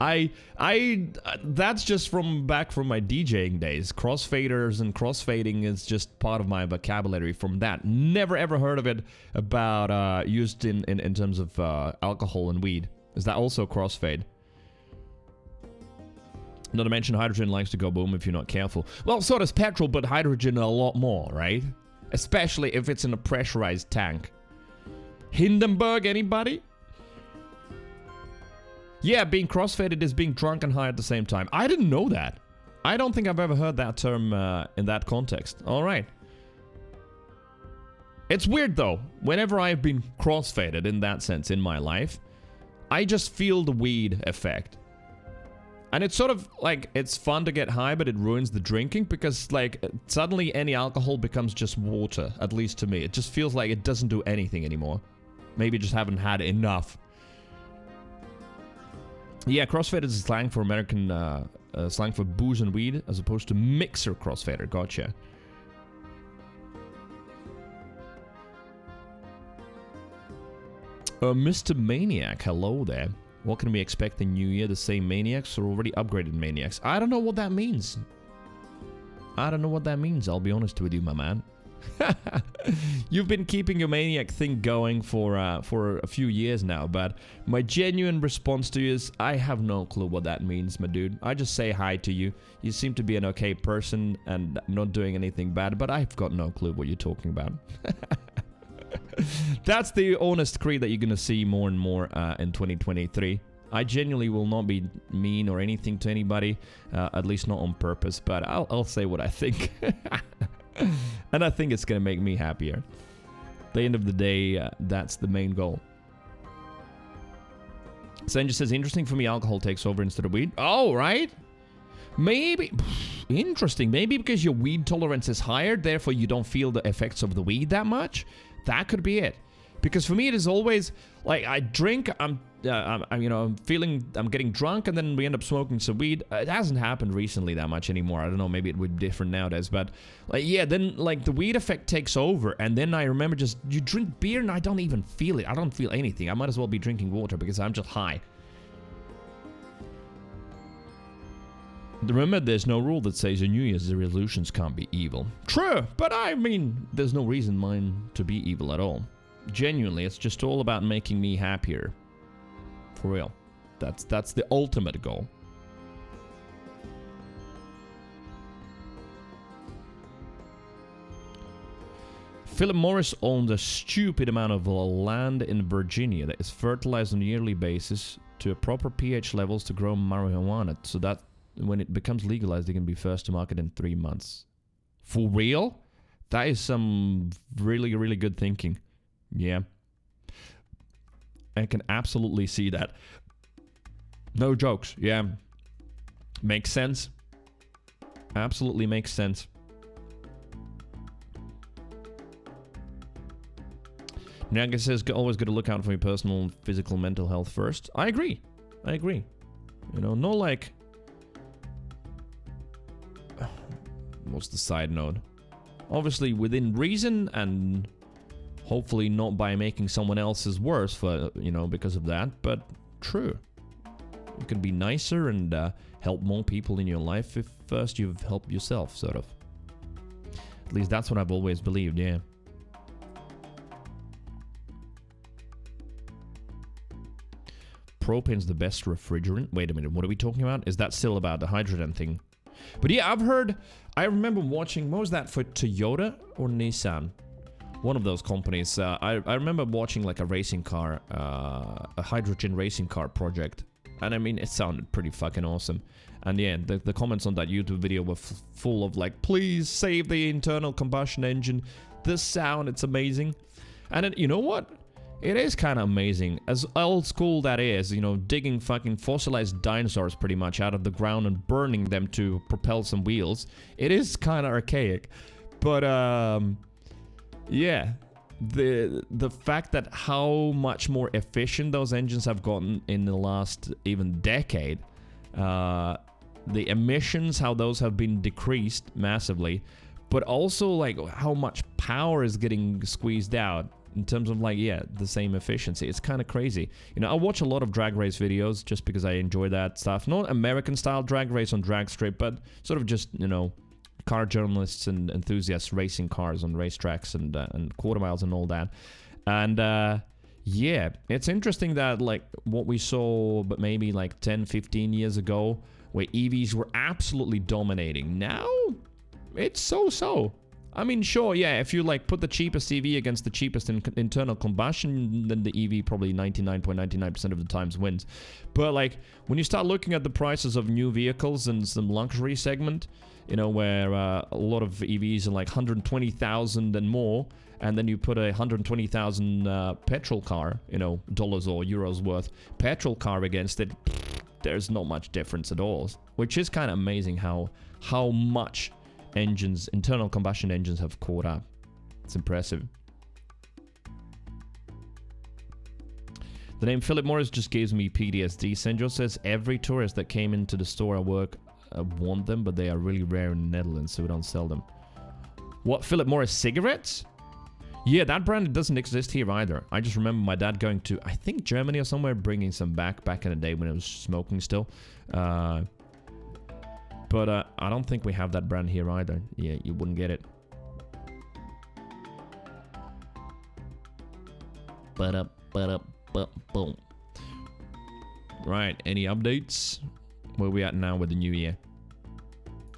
That's just from back from my DJing days. Crossfaders and crossfading is just part of my vocabulary from that. Never ever heard of it about used in terms of alcohol and weed. Is that also crossfade? Not to mention hydrogen likes to go boom if you're not careful. Well, so does petrol, but hydrogen a lot more, right? Especially if it's in a pressurized tank. Hindenburg, anybody? Yeah, being crossfaded is being drunk and high at the same time. I didn't know that. I don't think I've ever heard that term in that context. All right. It's weird, though. Whenever I've been crossfaded in that sense in my life, I just feel the weed effect. And it's sort of like, it's fun to get high, but it ruins the drinking because, like, suddenly any alcohol becomes just water, at least to me. It just feels like it doesn't do anything anymore. Maybe just haven't had enough. Yeah, crossfader is slang for American, slang for booze and weed, as opposed to mixer crossfader. Gotcha. Mr. Maniac, hello there. What can we expect in New Year? The same Maniacs or already upgraded Maniacs? I don't know what that means. I don't know what that means, I'll be honest with you, my man. You've been keeping your Maniac thing going for a few years now, but my genuine response to you is I have no clue what that means, my dude. I just say hi to you. You seem to be an okay person and not doing anything bad, but I've got no clue what you're talking about. That's the honest Creed that you're gonna see more and more in 2023. I genuinely will not be mean or anything to anybody, at least not on purpose, but I'll say what I think. And I think it's gonna make me happier. At the end of the day, that's the main goal. Senja says, interesting for me, alcohol takes over instead of weed. Oh, right? Maybe. Interesting. Maybe because your weed tolerance is higher, therefore you don't feel the effects of the weed that much? That could be it. Because for me, it is always like I drink, I'm getting drunk, and then we end up smoking some weed. It hasn't happened recently that much anymore. I don't know, maybe it would be different nowadays, but like, yeah, then like the weed effect takes over, and then I remember just, you drink beer and I don't even feel it. I don't feel anything. I might as well be drinking water because I'm just high. Remember, there's no rule that says your New Year's resolutions can't be evil. True, but I mean, there's no reason mine to be evil at all. Genuinely, it's just all about making me happier. For real. That's the ultimate goal. Philip Morris owns a stupid amount of land in Virginia that is fertilized on a yearly basis to a proper pH levels to grow marijuana, so that when it becomes legalized, they can be first to market in 3 months. For real? That is some really, really good thinking. Yeah. I can absolutely see that. No jokes. Yeah. Makes sense. Absolutely makes sense. Naga says, always got to look out for your personal, physical, mental health first. I agree. I agree. You know, no like... What's the side note? Obviously within reason and hopefully not by making someone else's worse for, you know, because of that. But true. You can be nicer and help more people in your life if first you've helped yourself, sort of. At least that's what I've always believed, yeah. Propane's the best refrigerant. Wait a minute, what are we talking about? Is that still about the hydrogen thing? But yeah, I've heard... I remember watching... What was that for Toyota or Nissan? One of those companies. I remember watching like a racing car, a hydrogen racing car project. And I mean, it sounded pretty fucking awesome. And yeah, the comments on that YouTube video were full of like, please save the internal combustion engine. This sound, it's amazing. And then, you know what? It is kind of amazing. As old school that is, you know, digging fucking fossilized dinosaurs pretty much out of the ground and burning them to propel some wheels. It is kind of archaic. But, yeah. The fact that how much more efficient those engines have gotten in the last even decade. The emissions, how those have been decreased massively. But also, like, how much power is getting squeezed out. In terms of like, yeah, the same efficiency. It's kind of crazy. You know, I watch a lot of drag race videos just because I enjoy that stuff. Not American style drag race on drag strip, but sort of just, you know, car journalists and enthusiasts racing cars on racetracks and quarter miles and all that. And yeah, it's interesting that like what we saw, but maybe like 10, 15 years ago, where EVs were absolutely dominating. Now, it's so-so. I mean, sure, yeah, if you, like, put the cheapest EV against the cheapest internal combustion, then the EV probably 99.99% of the times wins. But, like, when you start looking at the prices of new vehicles and some luxury segment, you know, where a lot of EVs are, like, 120,000 and more, and then you put a 120,000 petrol car, you know, dollars or euros worth petrol car against it, there's not much difference at all. Which is kind of amazing how much... internal combustion engines have caught up. It's impressive. The name Philip Morris just gives me PTSD. Senjo says every tourist that came into the store I work want them, but they are really rare in the Netherlands, so we don't sell them. What, Philip Morris cigarettes? Yeah, that brand doesn't exist here either. I just remember my dad going to, I think Germany or somewhere, bringing some back in the day when it was smoking still. But I don't think we have that brand here either. Yeah, you wouldn't get it. Boom. Right, any updates? Where are we at now with the new year?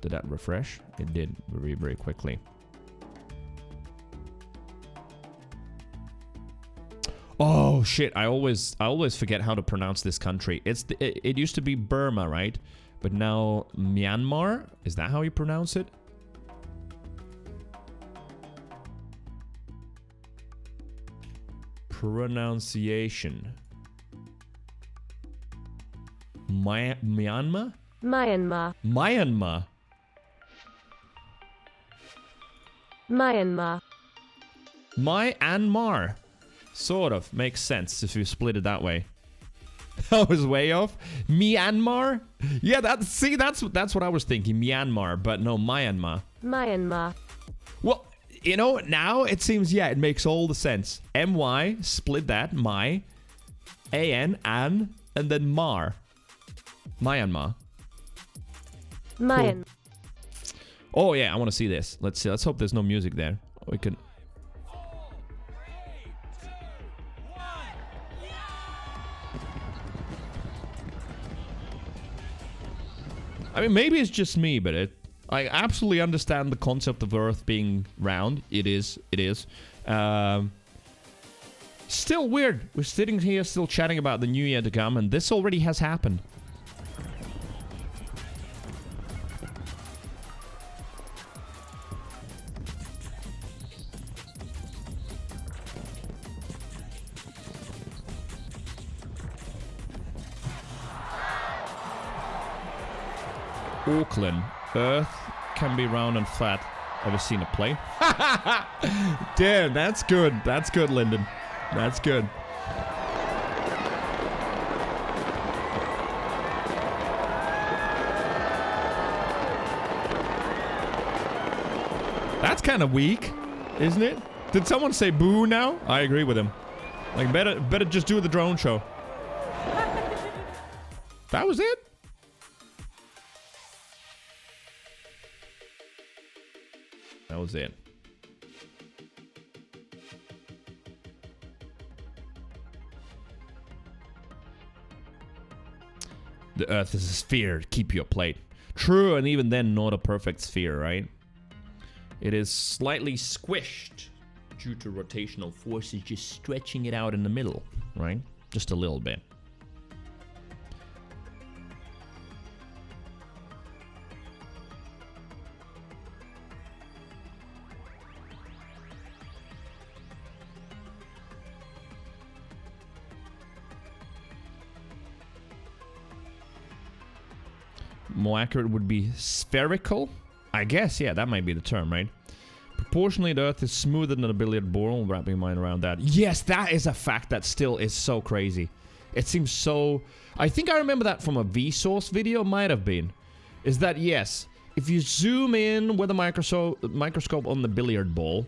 Did that refresh? It did very, very quickly. Oh shit! I always forget how to pronounce this country. It used to be Burma, right? But now Myanmar? Is that how you pronounce it? Pronunciation. Myanmar? Myanmar. Myanmar. Myanmar. Myanmar. Sort of. Makes sense if you split it that way. I was way off. Myanmar? Yeah, that's what I was thinking. Myanmar, but no, Myanmar. Myanmar. Well, you know, now it seems, yeah, it makes all the sense. M-Y, split that, my, A-N, and then Mar. Myanmar. Mayan. Oh yeah, I want to see this. Let's see. Let's hope there's no music there. We can. I mean, maybe it's just me, but I absolutely understand the concept of Earth being round. It is. It is. Still weird. We're sitting here still chatting about the new year to come, and this already has happened. Auckland. Earth can be round and flat. Ever seen a play? Damn, that's good. That's good, Lyndon. That's good. That's kind of weak, isn't it? Did someone say boo now? I agree with him. Like, better just do the drone show. That was it? That was it. The Earth is a sphere. Keep your plate. True, and even then, not a perfect sphere, right? It is slightly squished due to rotational forces just stretching it out in the middle, right? Just a little bit. More accurate would be spherical. I guess, yeah, that might be the term, right? Proportionally, the Earth is smoother than a billiard ball. Wrapping my mind around that. Yes, that is a fact that still is so crazy. It seems so... I think I remember that from a Vsauce video, might have been. Is that, yes, if you zoom in with a microscope on the billiard ball,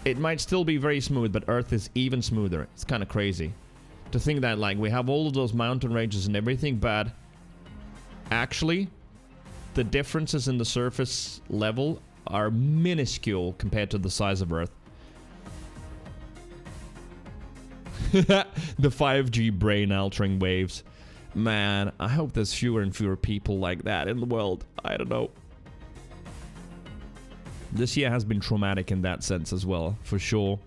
it might still be very smooth, but Earth is even smoother. It's kind of crazy. To think that, like, we have all of those mountain ranges and everything, but actually, the differences in the surface level are minuscule compared to the size of Earth. The 5G brain-altering waves. Man, I hope there's fewer and fewer people like that in the world. I don't know. This year has been traumatic in that sense as well, for sure.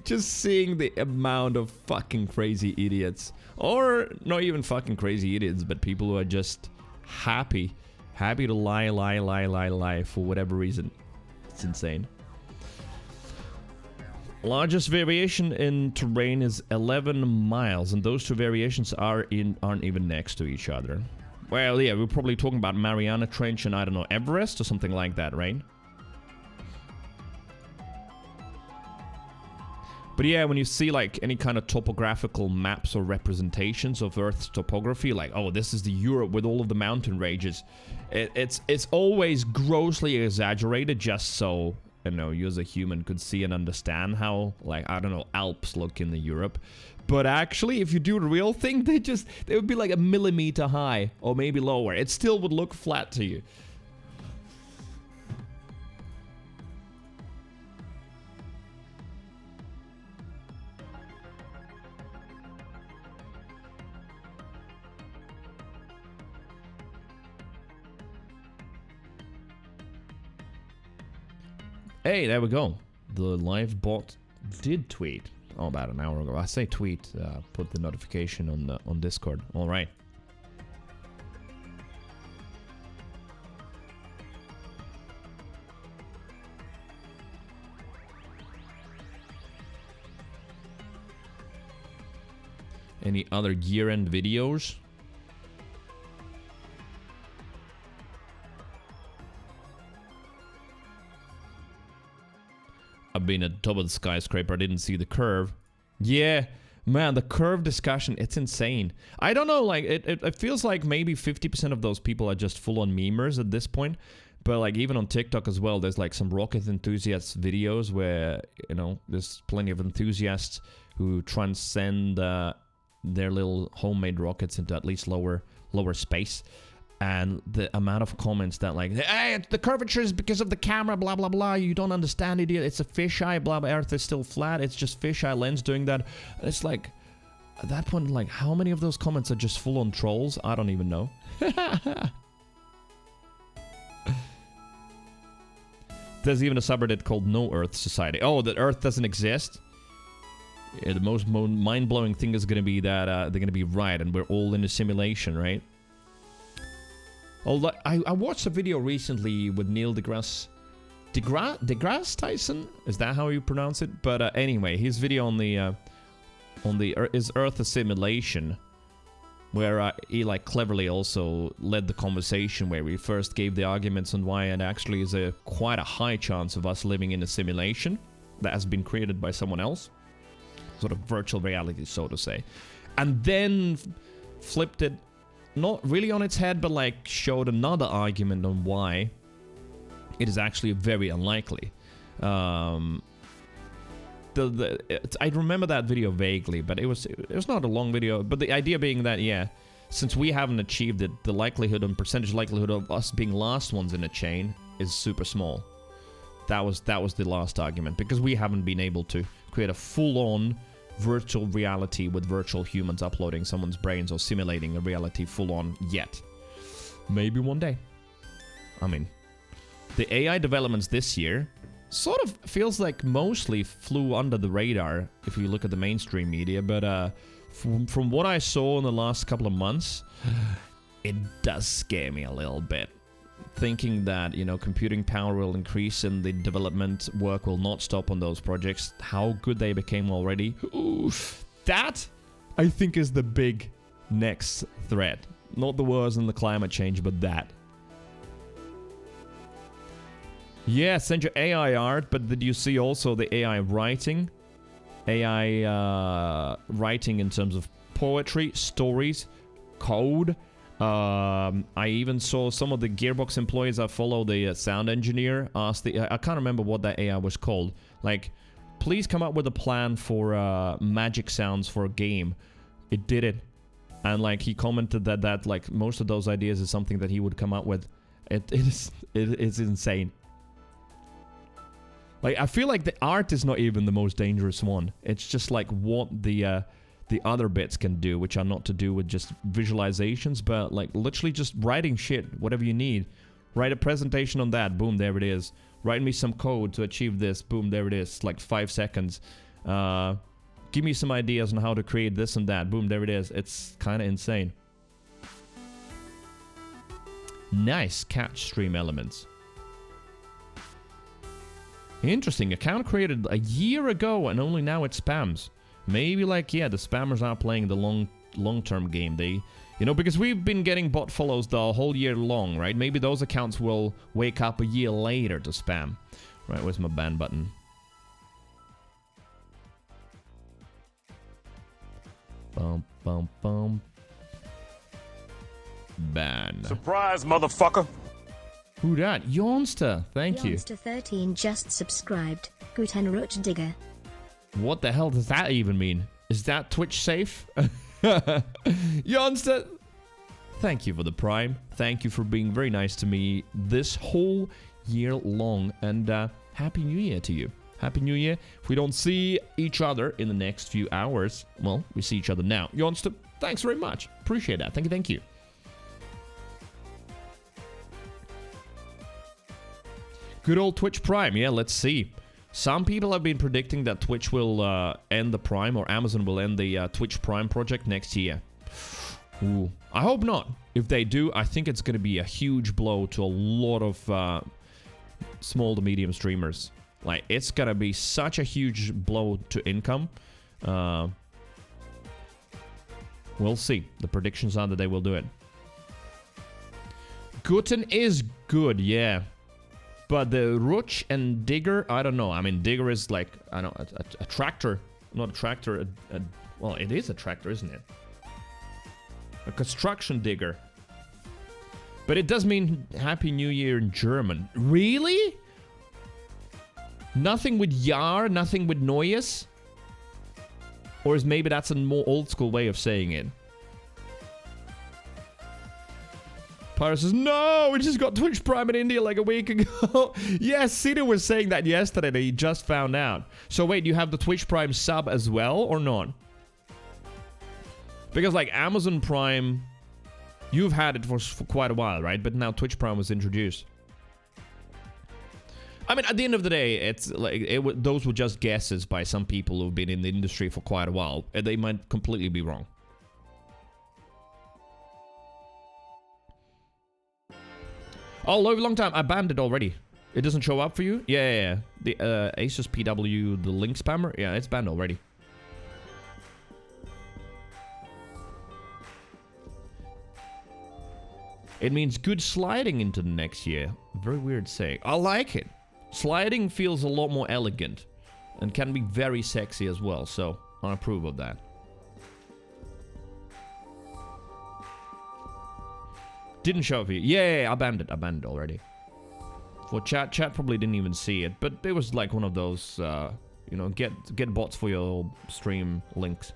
Just seeing the amount of fucking crazy idiots. Or not even fucking crazy idiots, but people who are just happy. Happy to lie for whatever reason. It's insane. Largest variation in terrain is 11 miles, and those two variations aren't even next to each other. Well, yeah, we're probably talking about Mariana Trench and, I don't know, Everest or something like that, right? But yeah, when you see, like, any kind of topographical maps or representations of Earth's topography, like, oh, this is the Europe with all of the mountain ranges, it's always grossly exaggerated just so, you know, you as a human could see and understand how, like, I don't know, Alps look in the Europe. But actually, if you do the real thing, they would be like a millimeter high, or maybe lower. It still would look flat to you. Hey, there we go. The live bot did tweet. Oh, about an hour ago. I say tweet, put the notification on Discord. All right. Any other year-end videos? I've been at the top of the skyscraper. I didn't see the curve. Yeah, man, the curve discussion, it's insane. I don't know, like, it feels like maybe 50% of those people are just full-on memers at this point. But, like, even on TikTok as well, there's, like, some rocket enthusiasts videos where, you know, there's plenty of enthusiasts who transcend their little homemade rockets into at least lower space. And the amount of comments that like, hey, the curvature is because of the camera, blah, blah, blah. You don't understand, idiot. It's a fisheye, blah, blah. Earth is still flat. It's just fisheye lens doing that. And it's like, at that point, like, how many of those comments are just full-on trolls? I don't even know. There's even a subreddit called No Earth Society. Oh, that Earth doesn't exist? Yeah, the most mind-blowing thing is going to be that they're going to be right, and we're all in a simulation, right? Although I watched a video recently with Neil deGrasse Tyson. Is that how you pronounce it? But anyway, his video on the is Earth a simulation, where he like cleverly also led the conversation where we first gave the arguments on why it actually is quite a high chance of us living in a simulation that has been created by someone else, sort of virtual reality, so to say, and then flipped it. Not really on its head, but like showed another argument on why it is actually very unlikely. I remember that video vaguely, but it was not a long video. But the idea being that, yeah, since we haven't achieved it, the likelihood and percentage likelihood of us being last ones in a chain is super small. That was the last argument, because we haven't been able to create a full-on virtual reality with virtual humans uploading someone's brains or simulating a reality full-on yet. Maybe one day. I mean, the AI developments this year sort of feels like mostly flew under the radar if you look at the mainstream media, but from what I saw in the last couple of months, it does scare me a little bit. Thinking that, you know, computing power will increase and the development work will not stop on those projects. How good they became already. Ooh, that, I think, is the big next threat. Not the wars and the climate change, but that. Yeah, send your AI art, but did you see also the AI writing? AI writing in terms of poetry, stories, code. I even saw some of the Gearbox employees I follow, the sound engineer, asked I can't remember what that AI was called. Like, please come up with a plan for magic sounds for a game. It did it. And like, he commented that like most of those ideas is something that he would come up with. It's insane. Like, I feel like the art is not even the most dangerous one. It's just like what the other bits can do, which are not to do with just visualizations, but like literally just writing shit, whatever you need. Write a presentation on that, boom, there it is. Write me some code to achieve this, boom, there it is, like 5 seconds. Give me some ideas on how to create this and that, boom, there it is. It's kind of insane. Nice catch stream elements. Interesting, account created a year ago and only now it spams. Maybe like, yeah, the spammers are playing the long-term game. They, you know, because we've been getting bot follows the whole year long, right? Maybe those accounts will wake up a year later to spam. Right, where's my ban button? Bum, bum, bum. Ban. Surprise, motherfucker! Who that? Yonster, thank you. Yonster 13 just subscribed. Guten Rutsch Digger. What the hell does that even mean? Is that Twitch safe? Yonster, thank you for the Prime. Thank you for being very nice to me this whole year long. And Happy New Year to you. Happy New Year. If we don't see each other in the next few hours, well, we see each other now. Yonster, thanks very much. Appreciate that. Thank you, thank you. Good old Twitch Prime. Yeah, let's see. Some people have been predicting that Twitch will end the Prime, or Amazon will end the Twitch Prime project next year. Ooh. I hope not. If they do, I think it's going to be a huge blow to a lot of small to medium streamers. Like, it's going to be such a huge blow to income. We'll see. The predictions are that they will do it. Guten is good, yeah. But the Rutsch and Digger, I don't know. I mean, Digger is like, I don't know, a tractor. Not a tractor. Well, it is a tractor, isn't it? A construction digger. But it does mean Happy New Year in German. Really? Nothing with Jahr? Nothing with Neues? Or is maybe that's a more old school way of saying it? Pyro says, no, we just got Twitch Prime in India like a week ago. Yes, Cedar was saying that yesterday that he just found out. So wait, you have the Twitch Prime sub as well or not? Because like Amazon Prime, you've had it for quite a while, right? But now Twitch Prime was introduced. I mean, at the end of the day, it's like those were just guesses by some people who've been in the industry for quite a while. And they might completely be wrong. Oh, long time. I banned it already. It doesn't show up for you? Yeah. The Asus PW, the link spammer. Yeah, it's banned already. It means good sliding into the next year. Very weird saying. I like it. Sliding feels a lot more elegant and can be very sexy as well, so I approve of that. Didn't show up for you. Yeah, I banned it. I banned it already. For chat probably didn't even see it, but it was like one of those, you know, get bots for your stream links.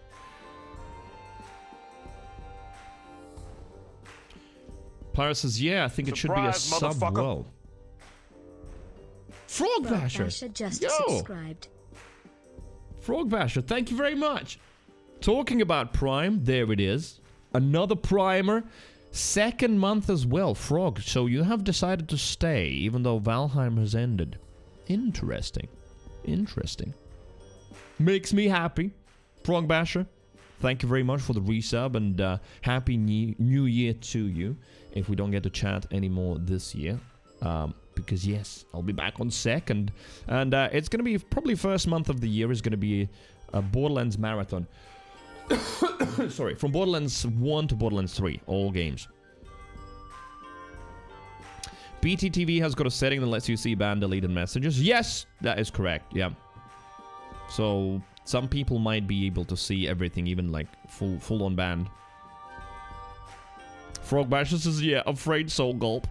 Pyro says, yeah, I think it should be a sub. Well. Frog Basher just Yo! Subscribed. Frog Basher, thank you very much. Talking about Prime, there it is. Another primer. Second month as well, Frog. So you have decided to stay, even though Valheim has ended. Interesting. Interesting. Makes me happy. Frog Basher, thank you very much for the resub, and happy new year to you. If we don't get to chat anymore this year. Because yes, I'll be back on second. And it's going to be, probably first month of the year is going to be a Borderlands marathon. Sorry, from Borderlands 1 to Borderlands 3, all games. BTTV has got a setting that lets you see ban deleted messages. Yes, that is correct, yeah. So, some people might be able to see everything, even like full on banned. Frog Basher says, yeah, afraid soul gulp.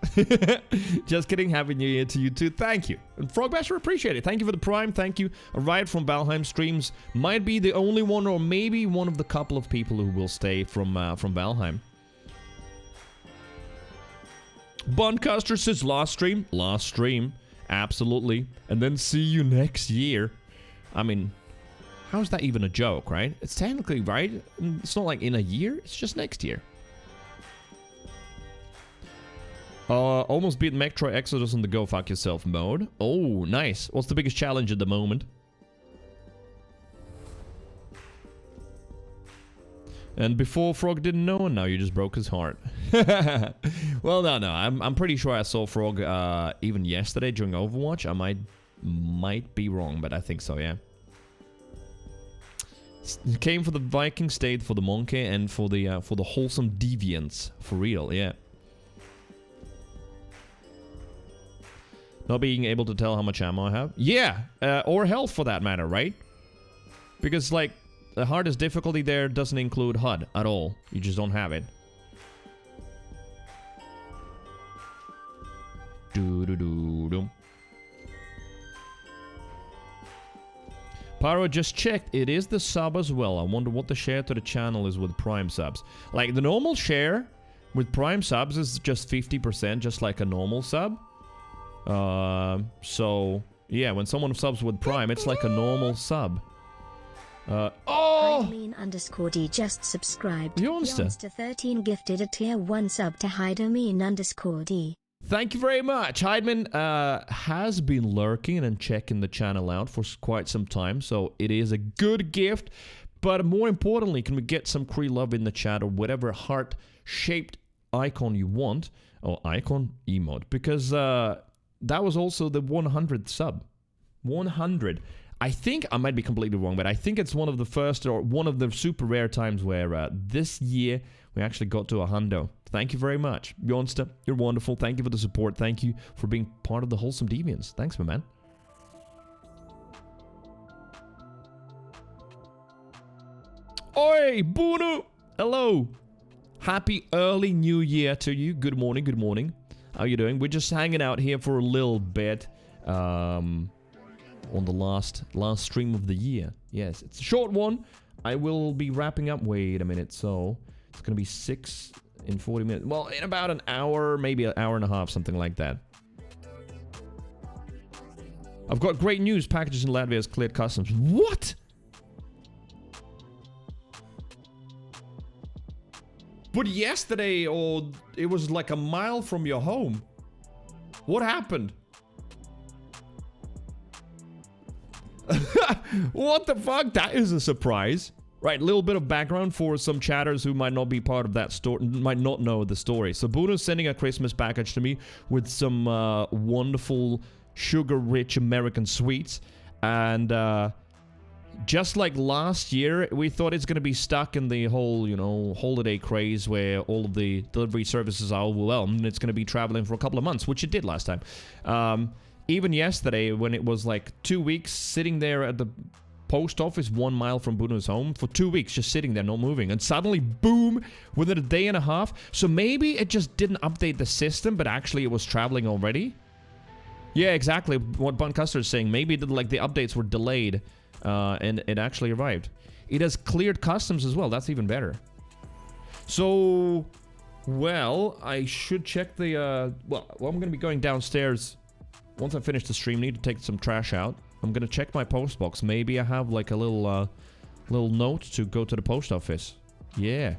Just kidding, happy new year to you too. Thank you. And Frog Basher, appreciate it. Thank you for the Prime, thank you. A Riot from Valheim streams might be the only one, or maybe one of the couple of people who will stay from Valheim. Buncuster says, last stream. Absolutely. And then see you next year. I mean, how's that even a joke, right? It's technically right. It's not like in a year, it's just next year. Almost beat Mectroy Exodus in the Go Fuck Yourself mode. Oh, nice. What's the biggest challenge at the moment? And before Frog didn't know, and now you just broke his heart. Well, no. I'm pretty sure I saw Frog even yesterday during Overwatch. I might be wrong, but I think so, yeah. Came for the Viking, stayed for the Monkey, and for the wholesome Deviants. For real, yeah. Not being able to tell how much ammo I have? Yeah, or health for that matter, right? Because, like, the hardest difficulty there doesn't include HUD at all. You just don't have it. Doo-doo-doo-doo. Pyro just checked. It is the sub as well. I wonder what the share to the channel is with Prime subs. Like, the normal share with Prime subs is just 50%, just like a normal sub. So, yeah, when someone subs with Prime, it's like a normal sub. Hydomean_D just subscribed. Yonster 13 gifted a tier 1 sub to Hydomean_D. Thank you very much. Hydeman has been lurking and checking the channel out for quite some time, so it is a good gift. But more importantly, can we get some Cree love in the chat, or whatever heart-shaped icon you want, or icon emote, because that was also the 100th sub. 100. I think, I might be completely wrong, but I think it's one of the first, or one of the super rare times where this year we actually got to a hundo. Thank you very much. Bjornster, you're wonderful. Thank you for the support. Thank you for being part of the Wholesome Deviants. Thanks, my man. Oi, Bunu! Hello. Happy early new year to you. Good morning, good morning. How you doing? We're just hanging out here for a little bit. On the last stream of the year. Yes, it's a short one. I will be wrapping up. Wait a minute. So it's gonna be 6 in 40 minutes. Well, in about an hour, maybe an hour and a half, something like that. I've got great news. Packages in Latvia has cleared customs. What? But yesterday, or it was like a mile from your home. What happened? What the fuck? That is a surprise. Right, little bit of background for some chatters who might not be part of that story, might not know the story. So Bruno's sending a Christmas package to me with some wonderful sugar-rich American sweets. And just like last year, we thought it's going to be stuck in the whole, you know, holiday craze where all of the delivery services are overwhelmed and it's going to be traveling for a couple of months, which it did last time. Even yesterday, when it was like 2 weeks sitting there at the post office 1 mile from Bruno's home for 2 weeks, just sitting there, not moving, and suddenly, boom, within a day and a half. So maybe it just didn't update the system, but actually it was traveling already. Yeah, exactly what Bun Custer is saying. Maybe the updates were delayed, and it actually arrived. It has cleared customs as well. That's even better. So, well, I should check the, well, I'm going to be going downstairs. Once I finish the stream, need to take some trash out. I'm gonna check my post box. Maybe I have like a little note to go to the post office. Yeah.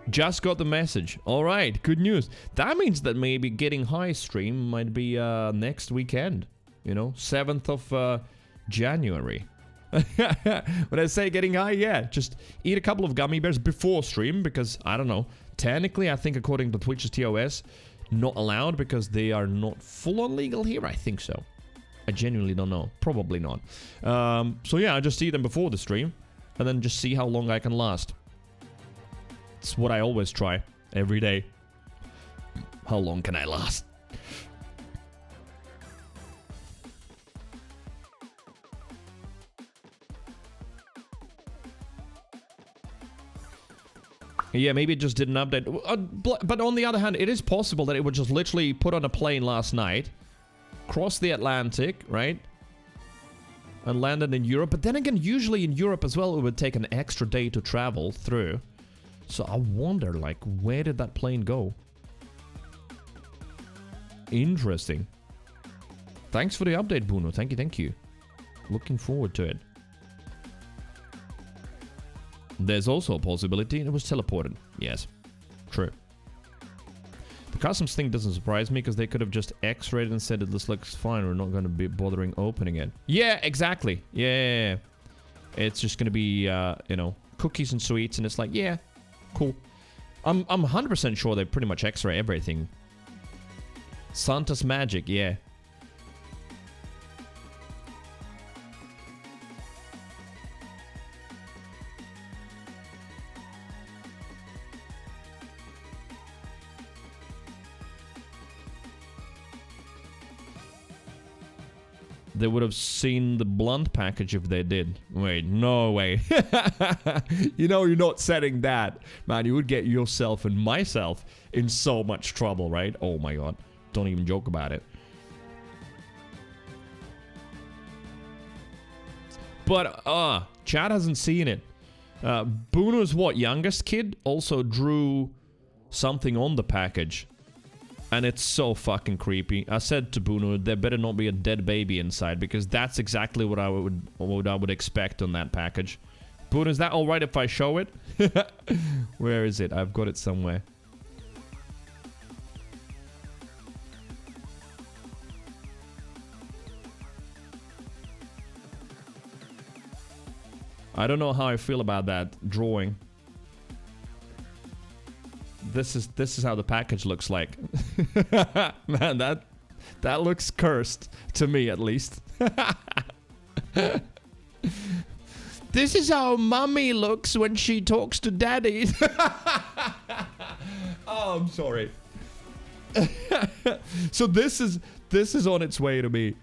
Just got the message. All right, good news. That means that maybe Getting High stream might be next weekend. You know, 7th of January. When I say getting high, yeah, just eat a couple of gummy bears before stream because, I don't know, technically I think according to Twitch's TOS, not allowed because they are not full-on legal here. I think so. I genuinely don't know. Probably not. So yeah, I just eat them before the stream and then just see how long I can last. It's what I always try every day. How long can I last? Yeah, maybe it just didn't update. But on the other hand, it is possible that it would just literally put on a plane last night, cross the Atlantic, right? And landed in Europe. But then again, usually in Europe as well, it would take an extra day to travel through. So I wonder, like, where did that plane go? Interesting. Thanks for the update, Bruno. Thank you, thank you. Looking forward to it. There's also a possibility it was teleported. Yes, true. The customs thing doesn't surprise me because they could have just X-rayed and said this looks fine. We're not going to be bothering opening it. Yeah, exactly. Yeah. It's just going to be, you know, cookies and sweets. And it's like, yeah, cool. I'm 100% sure they pretty much X-ray everything. Santa's magic, yeah. They would have seen the blunt package if they did. Wait, no way. You know you're not setting that. Man, you would get yourself and myself in so much trouble, right? Oh my god. Don't even joke about it. But, Chad hasn't seen it. Bruno's, what, youngest kid also drew something on the package. And it's so fucking creepy. I said to Bruno, there better not be a dead baby inside, because that's exactly what I would expect on that package. Bruno, is that alright if I show it? Where is it? I've got it somewhere. I don't know how I feel about that drawing. This is how the package looks like. Man, that looks cursed to me, at least. This is how Mummy looks when she talks to Daddy. Oh, I'm sorry. So this is on its way to me.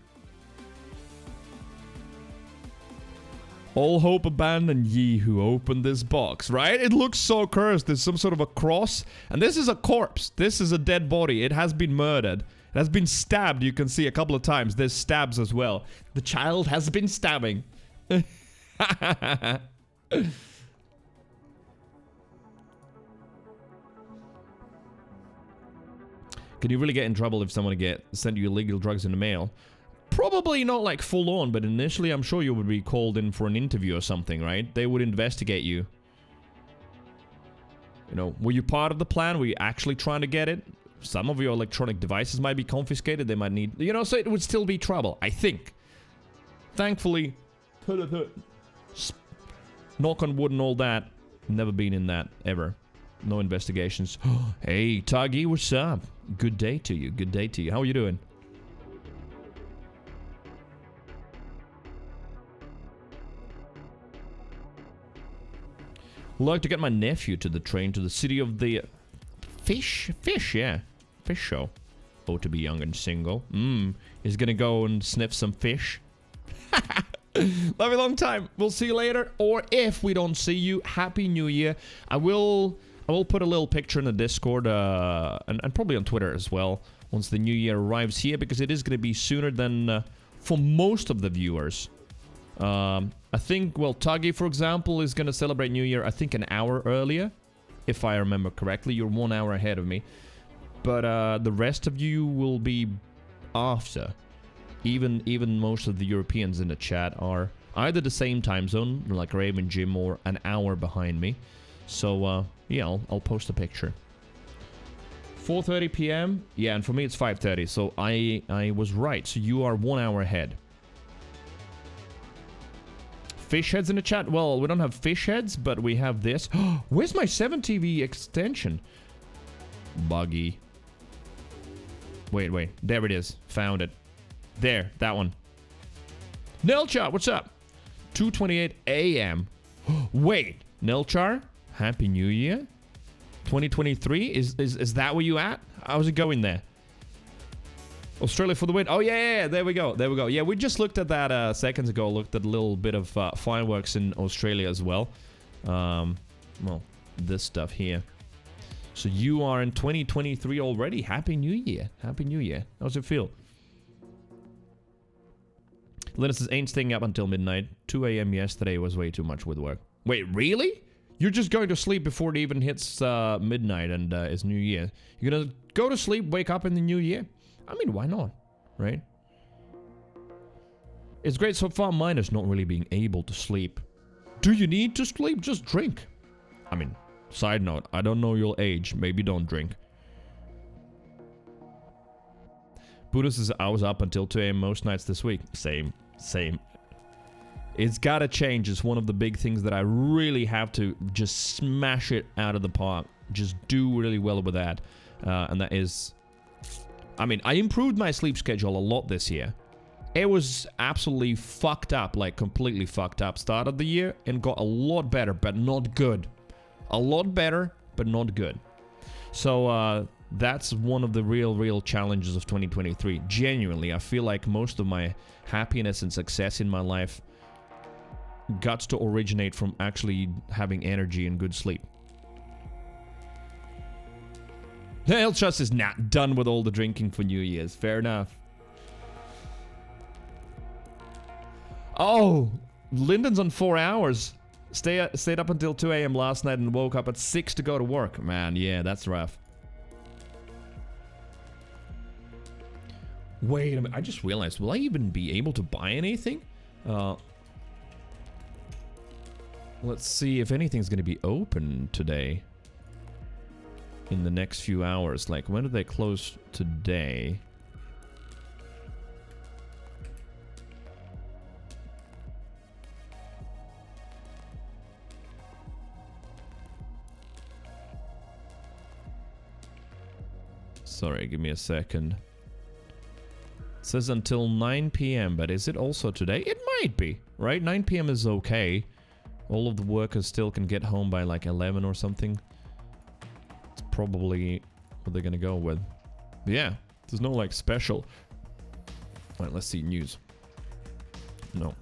All hope abandoned, ye who opened this box, right? It looks so cursed. There's some sort of a cross. And this is a corpse. This is a dead body. It has been murdered. It has been stabbed. You can see a couple of times. There's stabs as well. The child has been stabbing. Can you really get in trouble if someone send you illegal drugs in the mail? Probably not like full on, but initially I'm sure you would be called in for an interview or something, right? They would investigate you. You know, were you part of the plan? Were you actually trying to get it? Some of your electronic devices might be confiscated. They might need, you know, so it would still be trouble, I think. Thankfully, knock on wood and all that, never been in that ever. No investigations. Hey, Tuggy, what's up? Good day to you. Good day to you. How are you doing? Like to get my nephew to the train to the city of the fish, yeah, fish show. Oh, to be young and single. He's gonna go and sniff some fish. Love you long time. We'll see you later. Or if we don't see you, Happy New Year. I will put a little picture in the Discord and probably on Twitter as well once the new year arrives here, because it is gonna be sooner than for most of the viewers. I think, well, Tuggy, for example, is going to celebrate New Year, I think, an hour earlier. If I remember correctly. You're 1 hour ahead of me. But the rest of you will be after. Even most of the Europeans in the chat are either the same time zone, like Raven Jim, or an hour behind me. So, yeah, I'll post a picture. 4:30 p.m. Yeah, and for me it's 5:30, so I was right. So you are 1 hour ahead. Fish heads in the chat. Well, we don't have fish heads, but we have this. Where's my 7TV extension? Buggy. Wait. There it is. Found it. There. That one. Nelchar, what's up? 2:28 a.m. Wait. Nelchar? Happy New Year? 2023? Is that where you at? How's it going there? Australia for the win. Oh, yeah, there we go. Yeah, we just looked at that seconds ago. Looked at a little bit of fireworks in Australia as well. Well, this stuff here. So you are in 2023 already. Happy New Year. Happy New Year. How's it feel? Linus says, ain't staying up until midnight. 2 a.m. yesterday was way too much with work. Wait, really? You're just going to sleep before it even hits midnight and it's New Year. You're going to go to sleep, wake up in the New Year? I mean, why not, right? It's great so far, minus not really being able to sleep. Do you need to sleep? Just drink. I mean, side note, I don't know your age. Maybe don't drink. Buddha says, I was up until 2 a.m. most nights this week. Same. It's gotta change. It's one of the big things that I really have to just smash it out of the park. Just do really well with that. And that is... I mean, I improved my sleep schedule a lot this year. It was absolutely fucked up, like completely fucked up start of the year, and got a lot better, but not good. A lot better, but not good. So, that's one of the real challenges of 2023. Genuinely, I feel like most of my happiness and success in my life got to originate from actually having energy and good sleep. Elchus is not done with all the drinking for New Year's. Fair enough. Oh, Lyndon's on 4 hours. Stayed up until 2 a.m. last night and woke up at 6 to go to work. Man, yeah, that's rough. Wait a minute, I just realized, will I even be able to buy anything? Let's see if anything's gonna be open today. In the next few hours. Like, when do they close today? Sorry, give me a second. It says until 9 p.m., but is it also today? It might be, right? 9 p.m. is okay. All of the workers still can get home by like 11 or something. Probably what they're gonna go with. But yeah, there's no like special. Alright, let's see news. No.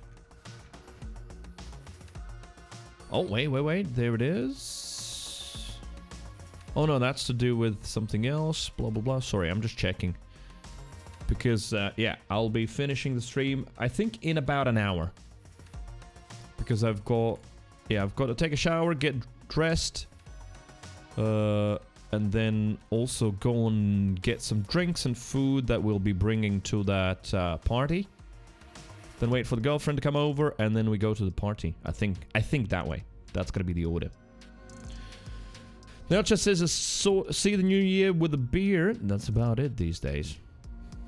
Oh, wait. There it is. Oh no, that's to do with something else. Blah, blah, blah. Sorry, I'm just checking. Because, yeah, I'll be finishing the stream, I think, in about an hour. Because I've got to take a shower, get dressed, and then also go and get some drinks and food that we'll be bringing to that party. Then wait for the girlfriend to come over, and then we go to the party. I think that way. That's gonna be the order. Now it just says, see the new year with a beer. That's about it these days.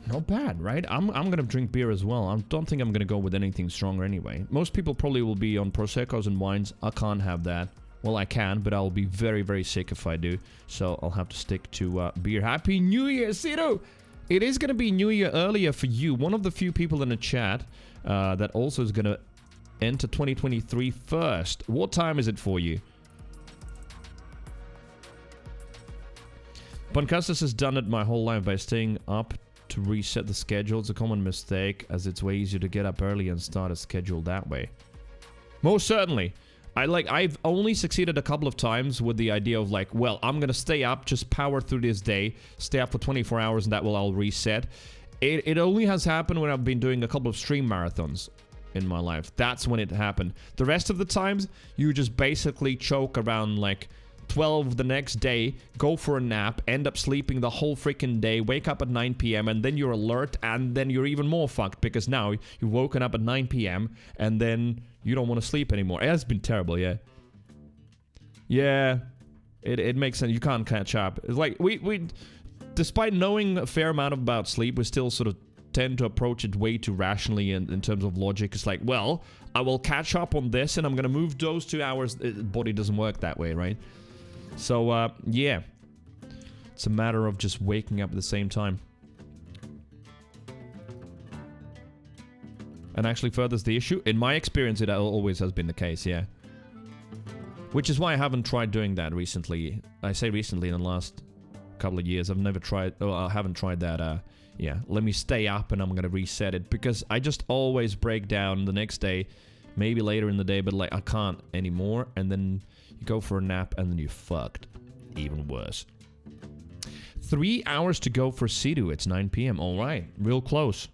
Not bad, right? I'm gonna drink beer as well. I don't think I'm gonna go with anything stronger anyway. Most people probably will be on Proseccos and wines. I can't have that. Well, I can, but I'll be very, very sick if I do. So I'll have to stick to beer. Happy New Year, Ciro! It is gonna be New Year earlier for you. One of the few people in the chat that also is gonna enter 2023 first. What time is it for you? Podcastus has done it my whole life by staying up to reset the schedule. It's a common mistake, as it's way easier to get up early and start a schedule that way. Most certainly. I've only succeeded a couple of times with the idea of like, well, I'm gonna stay up, just power through this day, stay up for 24 hours, and that will all reset. It only has happened when I've been doing a couple of stream marathons in my life. That's when it happened. The rest of the times, you just basically choke around like 12 the next day, go for a nap, end up sleeping the whole freaking day, wake up at 9 p.m. and then you're alert, and then you're even more fucked because now you've woken up at 9 p.m. and then you don't want to sleep anymore. It has been terrible, yeah. Yeah, it makes sense. You can't catch up. It's like we despite knowing a fair amount about sleep, we still sort of tend to approach it way too rationally in terms of logic. It's like, well, I will catch up on this and I'm gonna move those 2 hours. Body doesn't work that way, right? So, yeah. It's a matter of just waking up at the same time. And actually furthers the issue. In my experience, it always has been the case, yeah. Which is why I haven't tried doing that recently. I say recently, in the last couple of years. I've never tried... Oh, I haven't tried that, yeah. Let me stay up and I'm gonna reset it. Because I just always break down the next day. Maybe later in the day, but like, I can't anymore. And then... you go for a nap and then you're fucked. Even worse. 3 hours to go for Sidu. It's 9 p.m. Alright. Real close.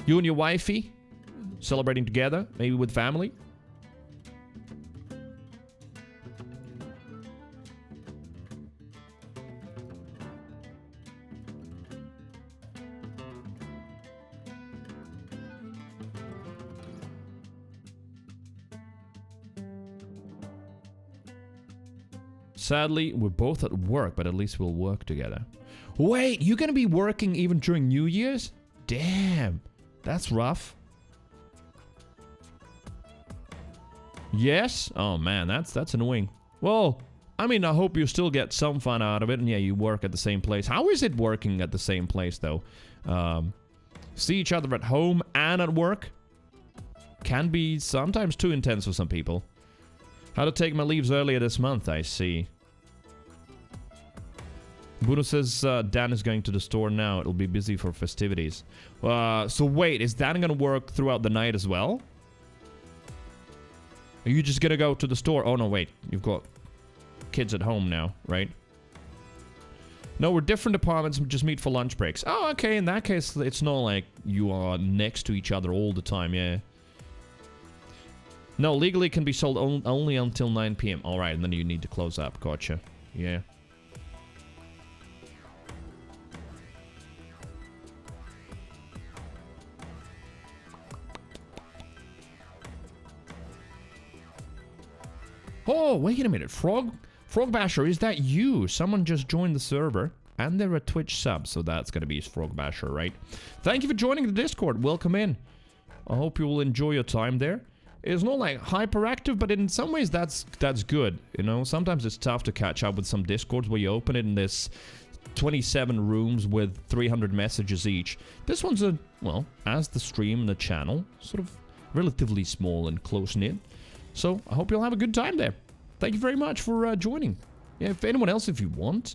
You and your wifey? Celebrating together? Maybe with family? Sadly, we're both at work, but at least we'll work together. Wait, you're gonna be working even during New Year's? Damn, that's rough. Yes? Oh man, that's annoying. Well, I mean, I hope you still get some fun out of it, and yeah, you work at the same place. How is it working at the same place, though? See each other at home and at work? Can be sometimes too intense for some people. How to take my leaves earlier this month, I see. Bruno says Dan is going to the store now. It'll be busy for festivities. So wait, is Dan gonna work throughout the night as well? Are you just gonna go to the store? Oh no, wait. You've got kids at home now, right? No, we're different departments. We just meet for lunch breaks. Oh, okay. In that case, it's not like you are next to each other all the time, yeah. No, legally it can be sold only until 9 p.m. Alright, and then you need to close up. Gotcha. Yeah. Oh, wait a minute. Frog Basher, is that you? Someone just joined the server. And they're a Twitch sub, so that's gonna be Frog Basher, right? Thank you for joining the Discord. Welcome in. I hope you will enjoy your time there. It's not like hyperactive, but in some ways that's good, you know? Sometimes it's tough to catch up with some Discords where you open it and there's 27 rooms with 300 messages each. This one's well, as the stream and the channel, sort of relatively small and close-knit. So, I hope you'll have a good time there. Thank you very much for joining. Yeah, if anyone else, if you want,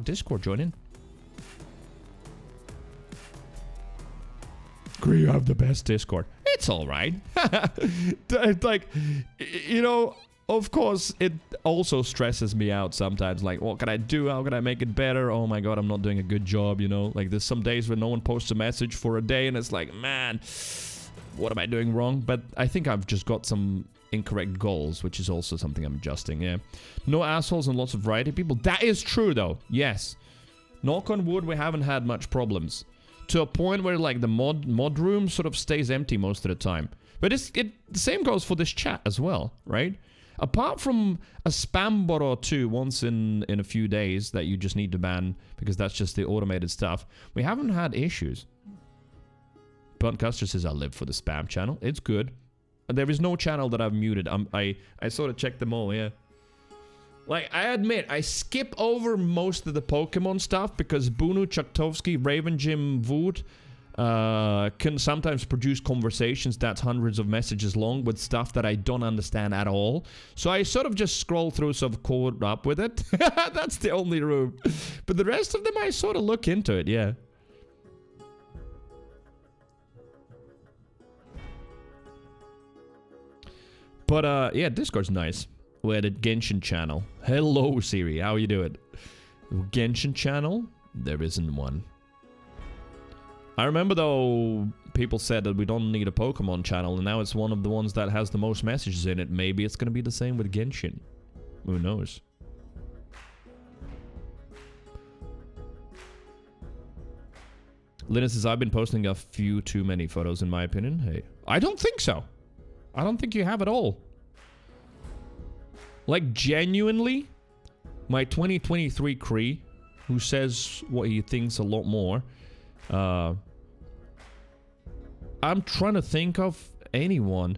!Discord, join in. Agree, you have the best Discord. It's alright. Like, you know, of course, it also stresses me out sometimes. Like, what can I do? How can I make it better? Oh my god, I'm not doing a good job, you know? Like, there's some days when no one posts a message for a day, and it's like, man, what am I doing wrong? But I think I've just got some incorrect goals, which is also something I'm adjusting, yeah. No assholes and lots of variety people. That is true, though. Yes. Knock on wood, we haven't had much problems. To a point where, like, the mod room sort of stays empty most of the time. But the same goes for this chat as well, right? Apart from a spam bot or two once in a few days that you just need to ban because that's just the automated stuff, we haven't had issues. Blunt Custer says I live for the spam channel. It's good. There is no channel that I've muted. I sort of checked them all, yeah. Like, I admit, I skip over most of the Pokemon stuff because Bunu, Chaktovsky, Raven Jim, Vood can sometimes produce conversations that's hundreds of messages long with stuff that I don't understand at all. So I sort of just scroll through, sort of caught up with it. That's the only room. But the rest of them, I sort of look into it, yeah. But, yeah, Discord's nice. We're at Genshin channel. Hello, Siri. How you doing? Genshin channel? There isn't one. I remember, though, people said that we don't need a Pokemon channel, and now it's one of the ones that has the most messages in it. Maybe it's going to be the same with Genshin. Who knows? Linus says, I've been posting a few too many photos, in my opinion. Hey, I don't think so. I don't think you have at all. Like, genuinely, my 2023 Cree, who says what he thinks a lot more, I'm trying to think of anyone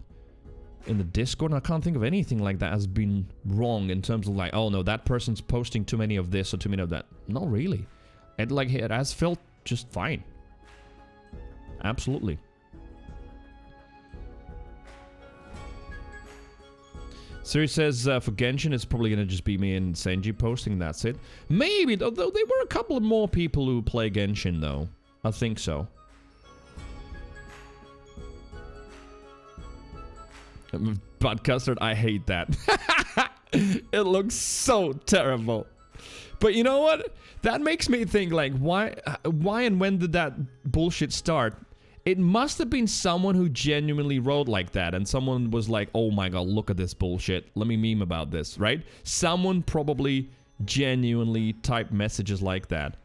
in the Discord, and I can't think of anything like that has been wrong in terms of like, oh no, that person's posting too many of this or too many of that. Not really. It has felt just fine. Absolutely. Siri says, for Genshin, it's probably going to just be me and Senji posting, that's it. Maybe, though there were a couple of more people who play Genshin, though. I think so. But Custard, I hate that. It looks so terrible. But you know what? That makes me think, like, why and when did that bullshit start? It must have been someone who genuinely wrote like that, and someone was like, oh my god, look at this bullshit. Let me meme about this, right? Someone probably genuinely typed messages like that.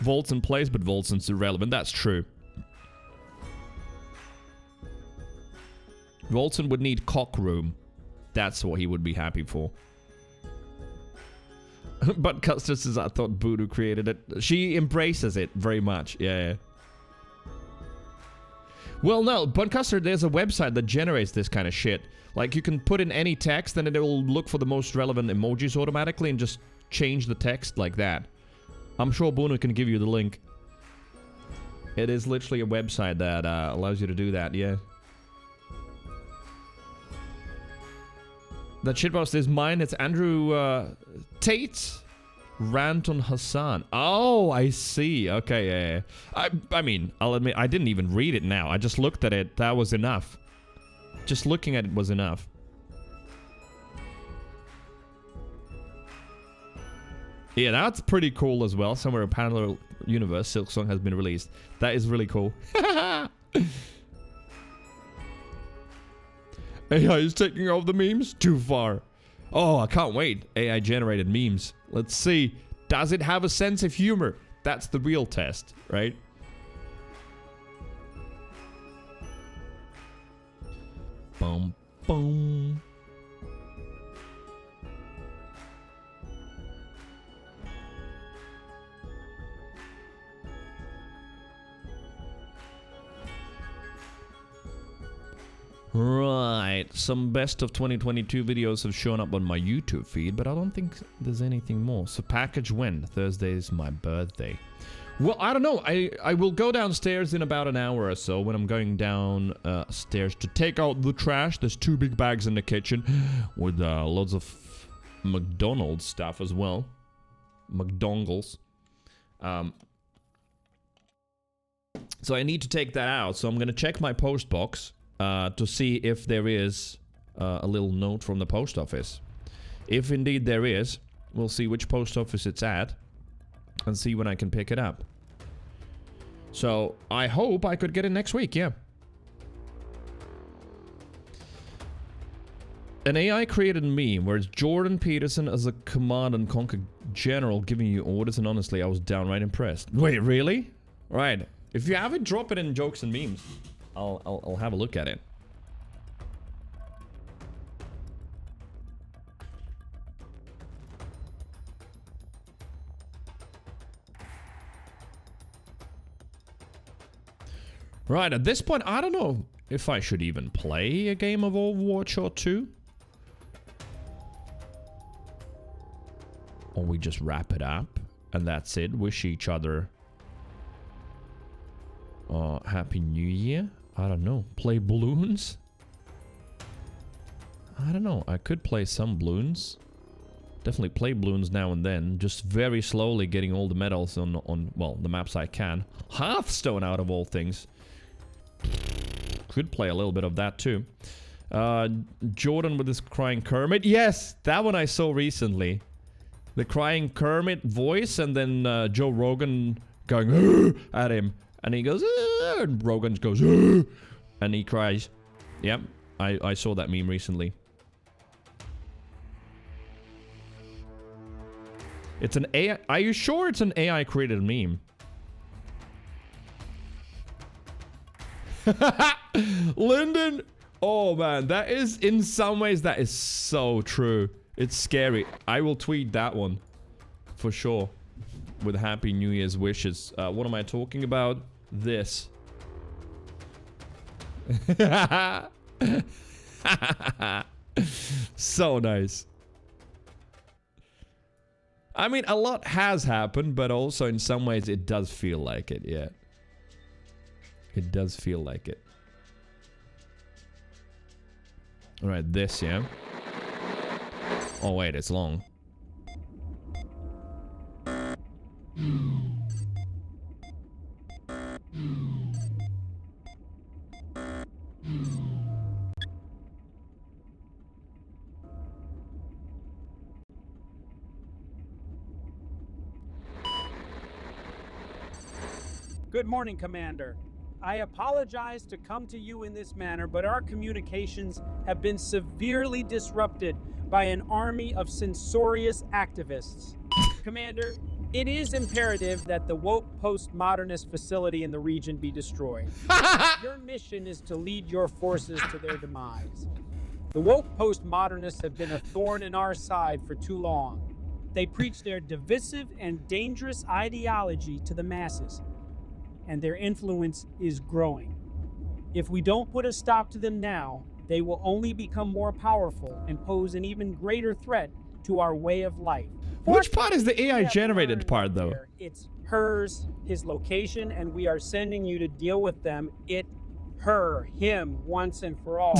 Voltson plays, but Voltson's irrelevant. That's true. Voltson would need cock room. That's what he would be happy for. But Custard says, I thought Voodoo created it. She embraces it very much. Yeah. Well, no, but Custard, there's a website that generates this kind of shit. Like, you can put in any text and it will look for the most relevant emojis automatically and just change the text like that. I'm sure Bunu can give you the link. It is literally a website that allows you to do that, yeah. That shitpost is mine. It's Andrew Tate. Rant on Hassan. Oh, I see. Okay, yeah. I mean, I'll admit, I didn't even read it now. I just looked at it. That was enough. Just looking at it was enough. Yeah, that's pretty cool as well. Somewhere in a parallel universe, Silksong has been released. That is really cool. AI is taking over the memes? Too far. Oh, I can't wait. AI generated memes. Let's see. Does it have a sense of humor? That's the real test, right? Boom, boom. Right, some best of 2022 videos have shown up on my YouTube feed, but I don't think there's anything more. So package when? Thursday is my birthday. Well, I don't know. I will go downstairs in about an hour or so when I'm going down stairs to take out the trash. There's 2 big bags in the kitchen with lots of McDonald's stuff as well. McDonald's. So I need to take that out. So I'm going to check my post box. to see if there is a little note from the post office. If indeed there is, we'll see which post office it's at and see when I can pick it up. So I hope I could get it next week, yeah. An AI created meme where it's Jordan Peterson as a command and conquer general giving you orders, and honestly I was downright impressed. Wait, really? Right. If you have it, drop it in jokes and memes. I'll have a look at it. Right, at this point, I don't know if I should even play a game of Overwatch or two. Or we just wrap it up, and that's it. Wish each other Happy New Year. I don't know. Play balloons? I don't know. I could play some balloons. Definitely play balloons now and then. Just very slowly getting all the medals on well, the maps I can. Hearthstone out of all things. Could play a little bit of that too. Jordan with his crying Kermit. Yes, that one I saw recently. The crying Kermit voice, and then Joe Rogan going at him. And he goes, and Rogan goes, and he cries. Yep, I saw that meme recently. It's an AI. Are you sure it's an AI created meme? Lyndon, oh man, that is, in some ways, that is so true. It's scary. I will tweet that one for sure with Happy New Year's wishes. What am I talking about? This. So nice. I mean, a lot has happened, but also in some ways it does feel like it, yeah. It does feel like it. Alright, this, yeah. Oh wait, it's long. Good morning, Commander. I apologize to come to you in this manner, but our communications have been severely disrupted by an army of censorious activists. Commander, it is imperative that the woke postmodernist facility in the region be destroyed. Your mission is to lead your forces to their demise. The woke postmodernists have been a thorn in our side for too long. They preach their divisive and dangerous ideology to the masses, and their influence is growing. If we don't put a stop to them now, they will only become more powerful and pose an even greater threat to our way of life. Which part is the AI generated part, though? It's hers, his location, and we are sending you to deal with them. It, her, him, once and for all.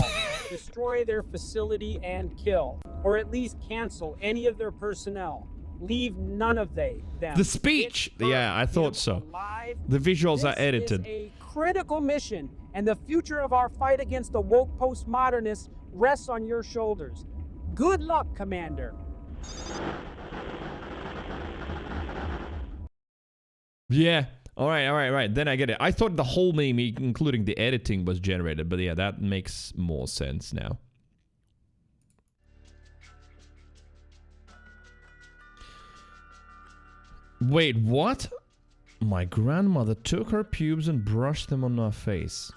Destroy their facility and kill, or at least cancel any of their personnel. Leave none of them. The speech! Yeah, I thought so. Alive. The visuals are edited. This is a critical mission, and the future of our fight against the woke postmodernists rests on your shoulders. Good luck, Commander. Yeah. Alright. Then I get it. I thought the whole meme, including the editing, was generated, but yeah, that makes more sense now. Wait, what? My grandmother took her pubes and brushed them on her face.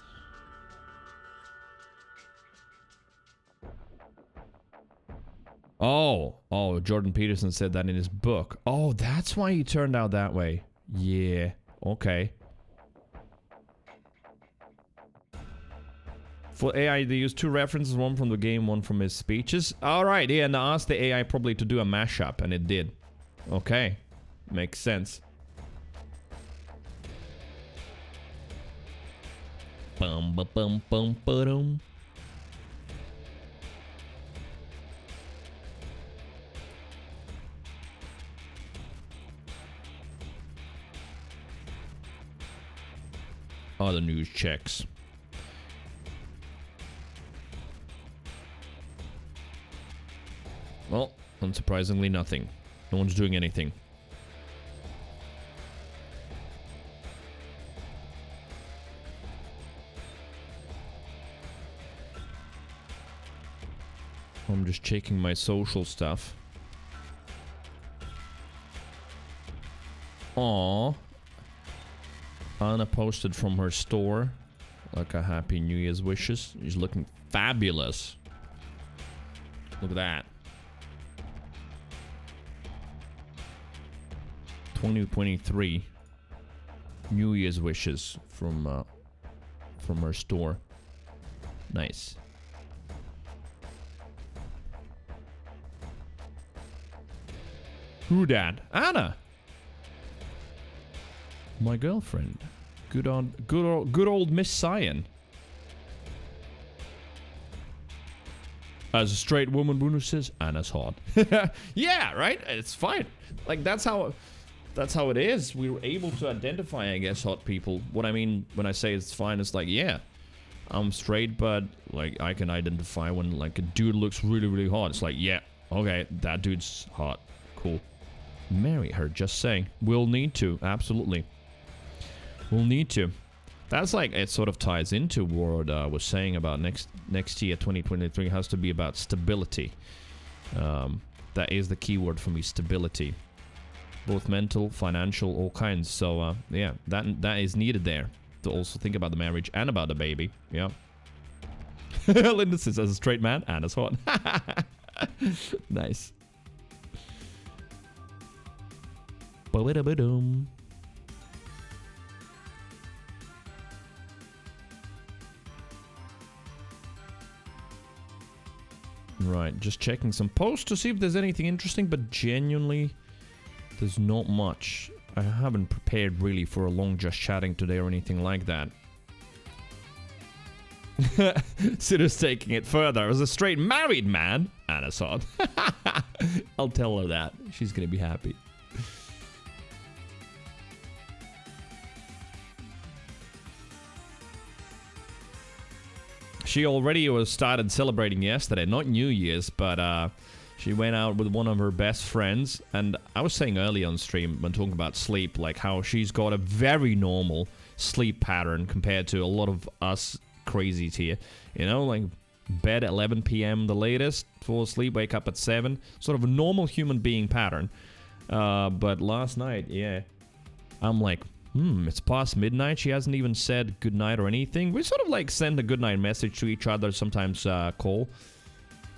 Oh, Jordan Peterson said that in his book. Oh, that's why he turned out that way. Yeah, okay. For AI, they use two references, one from the game, one from his speeches. Alright, yeah, and I asked the AI probably to do a mashup, and it did. Okay. Makes sense. Bum ba bum bum ba-dum. Other news checks. Well, unsurprisingly, nothing. No one's doing anything. I'm just checking my social stuff. Aww. Anna posted from her store like a happy New Year's wishes. She's looking fabulous. Look at that. 2023 New Year's wishes from her store. Nice. Who dat? Anna. My girlfriend. Good old Miss Cyan. As a straight woman, Bruno says, Anna's hot. Yeah, right? It's fine. Like, that's how it is. We were able to identify, I guess, hot people. What I mean when I say it's fine, it's like, yeah, I'm straight, but, like, I can identify when, like, a dude looks really, really hot. It's like, yeah, okay, that dude's hot. Cool. Marry her, just saying. We'll need to, absolutely. We'll need to. That's like, it sort of ties into what I was saying about next year, 2023, has to be about stability. That is the key word for me, stability. Both mental, financial, all kinds. So, yeah, that is needed there. To also think about the marriage and about the baby. Yeah. Linda says, as a straight man, Anna's hot. Nice. Ba-ba-da-ba-dum. Right, just checking some posts to see if there's anything interesting, but genuinely, there's not much. I haven't prepared really for a long just chatting today or anything like that. Sid's taking it further. As a straight married man, Anna saw it. I'll tell her that. She's gonna be happy. She already was started celebrating yesterday, not New Year's, but she went out with one of her best friends. And I was saying earlier on stream when talking about sleep, like how she's got a very normal sleep pattern compared to a lot of us crazies here. You know, like bed at 11 p.m. the latest, fall asleep, wake up at 7. Sort of a normal human being pattern. But last night, yeah, I'm like, it's past midnight. She hasn't even said goodnight or anything. We sort of like send a goodnight message to each other, sometimes call.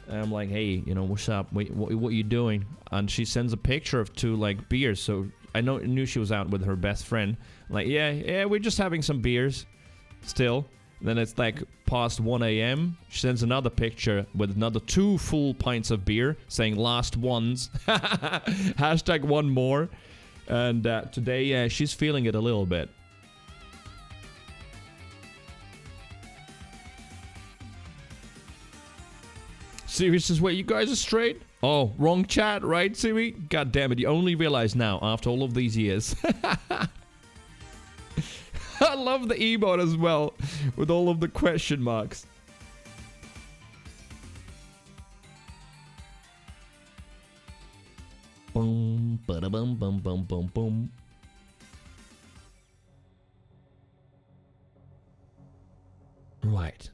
And I'm like, hey, you know, what's up? Wait, what are you doing? And she sends a picture of 2 like beers. So I knew she was out with her best friend. Like, yeah, we're just having some beers still. Then it's like past 1 a.m. She sends another picture with another 2 full pints of beer saying last ones. Hashtag one more. And today, yeah, she's feeling it a little bit. Sirius says, wait, you guys are straight? Oh, wrong chat, right, Siri? God damn it, you only realize now, after all of these years. I love the emote as well, with all of the question marks. Boom, ba-da-bum, bum, bum, bum, bum. Right.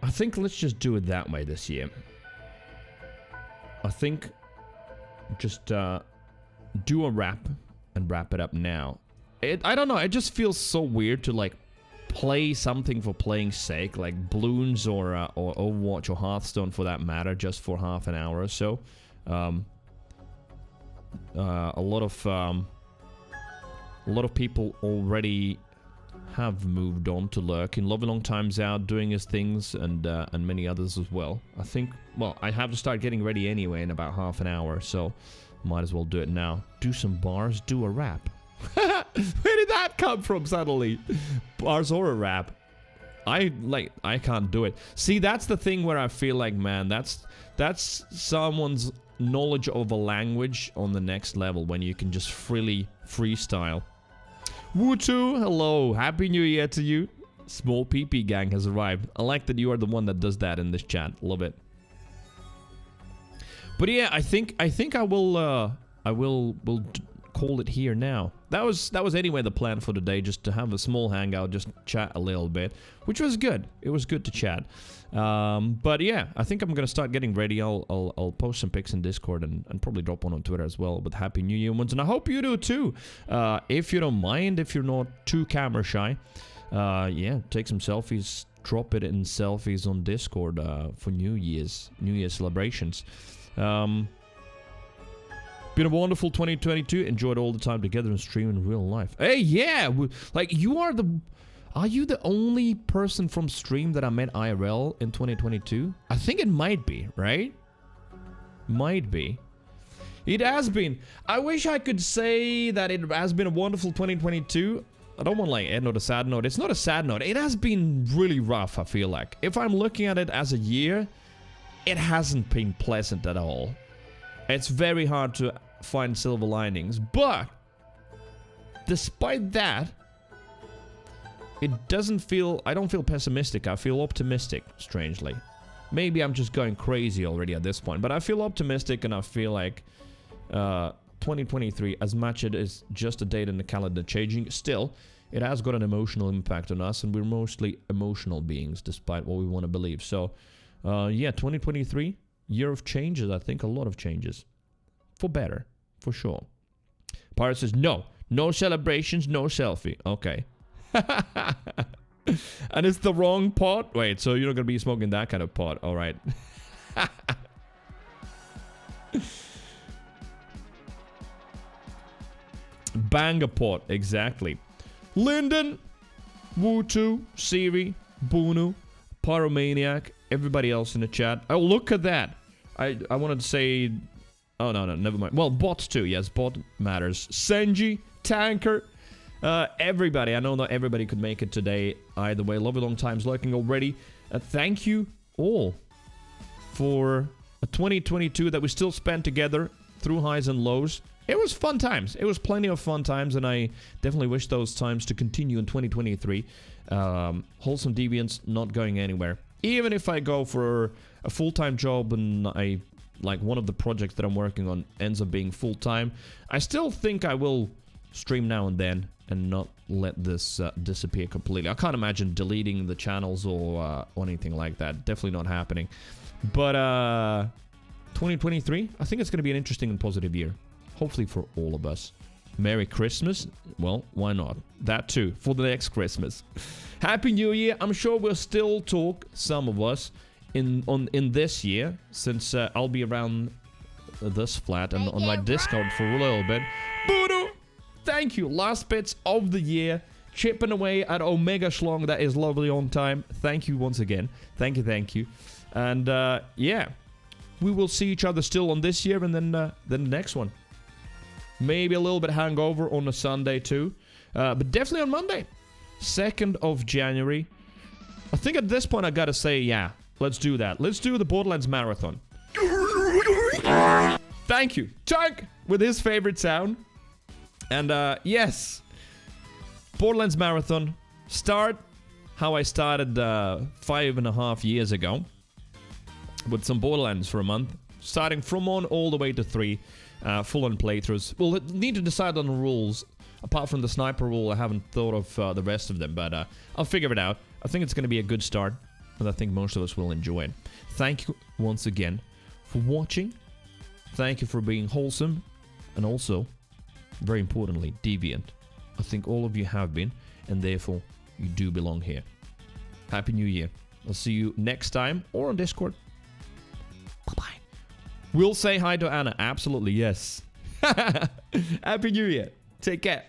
I think let's just do it that way this year. I think just do a wrap and wrap it up now. I don't know, it just feels so weird to like play something for playing's sake, like Bloons or Overwatch or Hearthstone for that matter, just for half an hour or so. A lot of people already have moved on to lurking. Lovely Long Time's out doing his things, and many others as well. I think, well, I have to start getting ready anyway in about half an hour, so might as well do it now. Do some bars, do a rap. Where did that come from suddenly? Bars or a rap? I can't do it. See, that's the thing where I feel like, man, that's someone's knowledge of a language on the next level, when you can just freely freestyle. Wootu, hello, happy new year to you. Small PP gang has arrived. I like that you are the one that does that in this chat. Love it. But yeah, I think I will call it here now. That was anyway the plan for today, just to have a small hangout, just chat a little bit, which was good. It was good to chat. But yeah, I think I'm gonna start getting ready. I'll post some pics in Discord and probably drop one on Twitter as well. But Happy New Year ones, and I hope you do too. If you don't mind, if you're not too camera shy, yeah, take some selfies. Drop it in selfies on Discord for New Year's celebrations. Been a wonderful 2022. Enjoyed all the time together and stream in real life. Hey, yeah, like are you the only person from stream that I met IRL in 2022? I think it might be, right? Might be. It has been. I wish I could say that it has been a wonderful 2022. I don't want like end on a sad note. It's not a sad note. It has been really rough, I feel like. If I'm looking at it as a year, it hasn't been pleasant at all. It's very hard to find silver linings, but despite that, it doesn't feel, I don't feel pessimistic, I feel optimistic, strangely. Maybe I'm just going crazy already at this point, but I feel optimistic and I feel like 2023, as much it is just a date in the calendar changing, still, it has got an emotional impact on us, and we're mostly emotional beings, despite what we want to believe. So, yeah, 2023, year of changes, I think a lot of changes. For better, for sure. Pirate says, no celebrations, no selfie. Okay. And it's the wrong pot? Wait, so you're not going to be smoking that kind of pot. All right. Banger pot, exactly. Lyndon, Wutu, Siri, Bunu, Pyromaniac, everybody else in the chat. Oh, look at that. I wanted to say... Oh, no, never mind. Well, bots too. Yes, bot matters. Senji, Tanker, everybody. I know not everybody could make it today. Either way, love you long times lurking already. Thank you all for a 2022 that we still spent together through highs and lows. It was fun times. It was plenty of fun times, and I definitely wish those times to continue in 2023. Wholesome Deviants not going anywhere. Even if I go for a full-time job and like one of the projects that I'm working on ends up being full-time, I still think I will stream now and then and not let this disappear completely. I can't imagine deleting the channels or anything like that. Definitely not happening. But 2023, I think it's going to be an interesting and positive year. Hopefully for all of us. Merry Christmas. Well, why not? That too, for the next Christmas. Happy New Year. I'm sure we'll still talk, some of us, in this year, since I'll be around this flat and on my Discord for a little bit. Voodoo! Thank you. Last bits of the year. Chipping away at Omega Schlong. That is lovely on time. Thank you once again. Thank you. And yeah, we will see each other still on this year and then the next one. Maybe a little bit hangover on a Sunday too. But definitely on Monday. 2nd of January. I think at this point I gotta say, yeah, let's do that. Let's do the Borderlands Marathon. Thank you. Tank with his favorite sound. And yes, Borderlands Marathon. Start how I started 5.5 years ago. With some Borderlands for a month. Starting from 1 all the way to 3. Full-on playthroughs. We'll need to decide on the rules. Apart from the sniper rule, I haven't thought of the rest of them, but I'll figure it out. I think it's going to be a good start, and I think most of us will enjoy it. Thank you once again for watching. Thank you for being wholesome, and also, very importantly, deviant. I think all of you have been, and therefore, you do belong here. Happy New Year. I'll see you next time, or on Discord. Bye-bye. We'll say hi to Anna. Absolutely, yes. Happy New Year. Take care.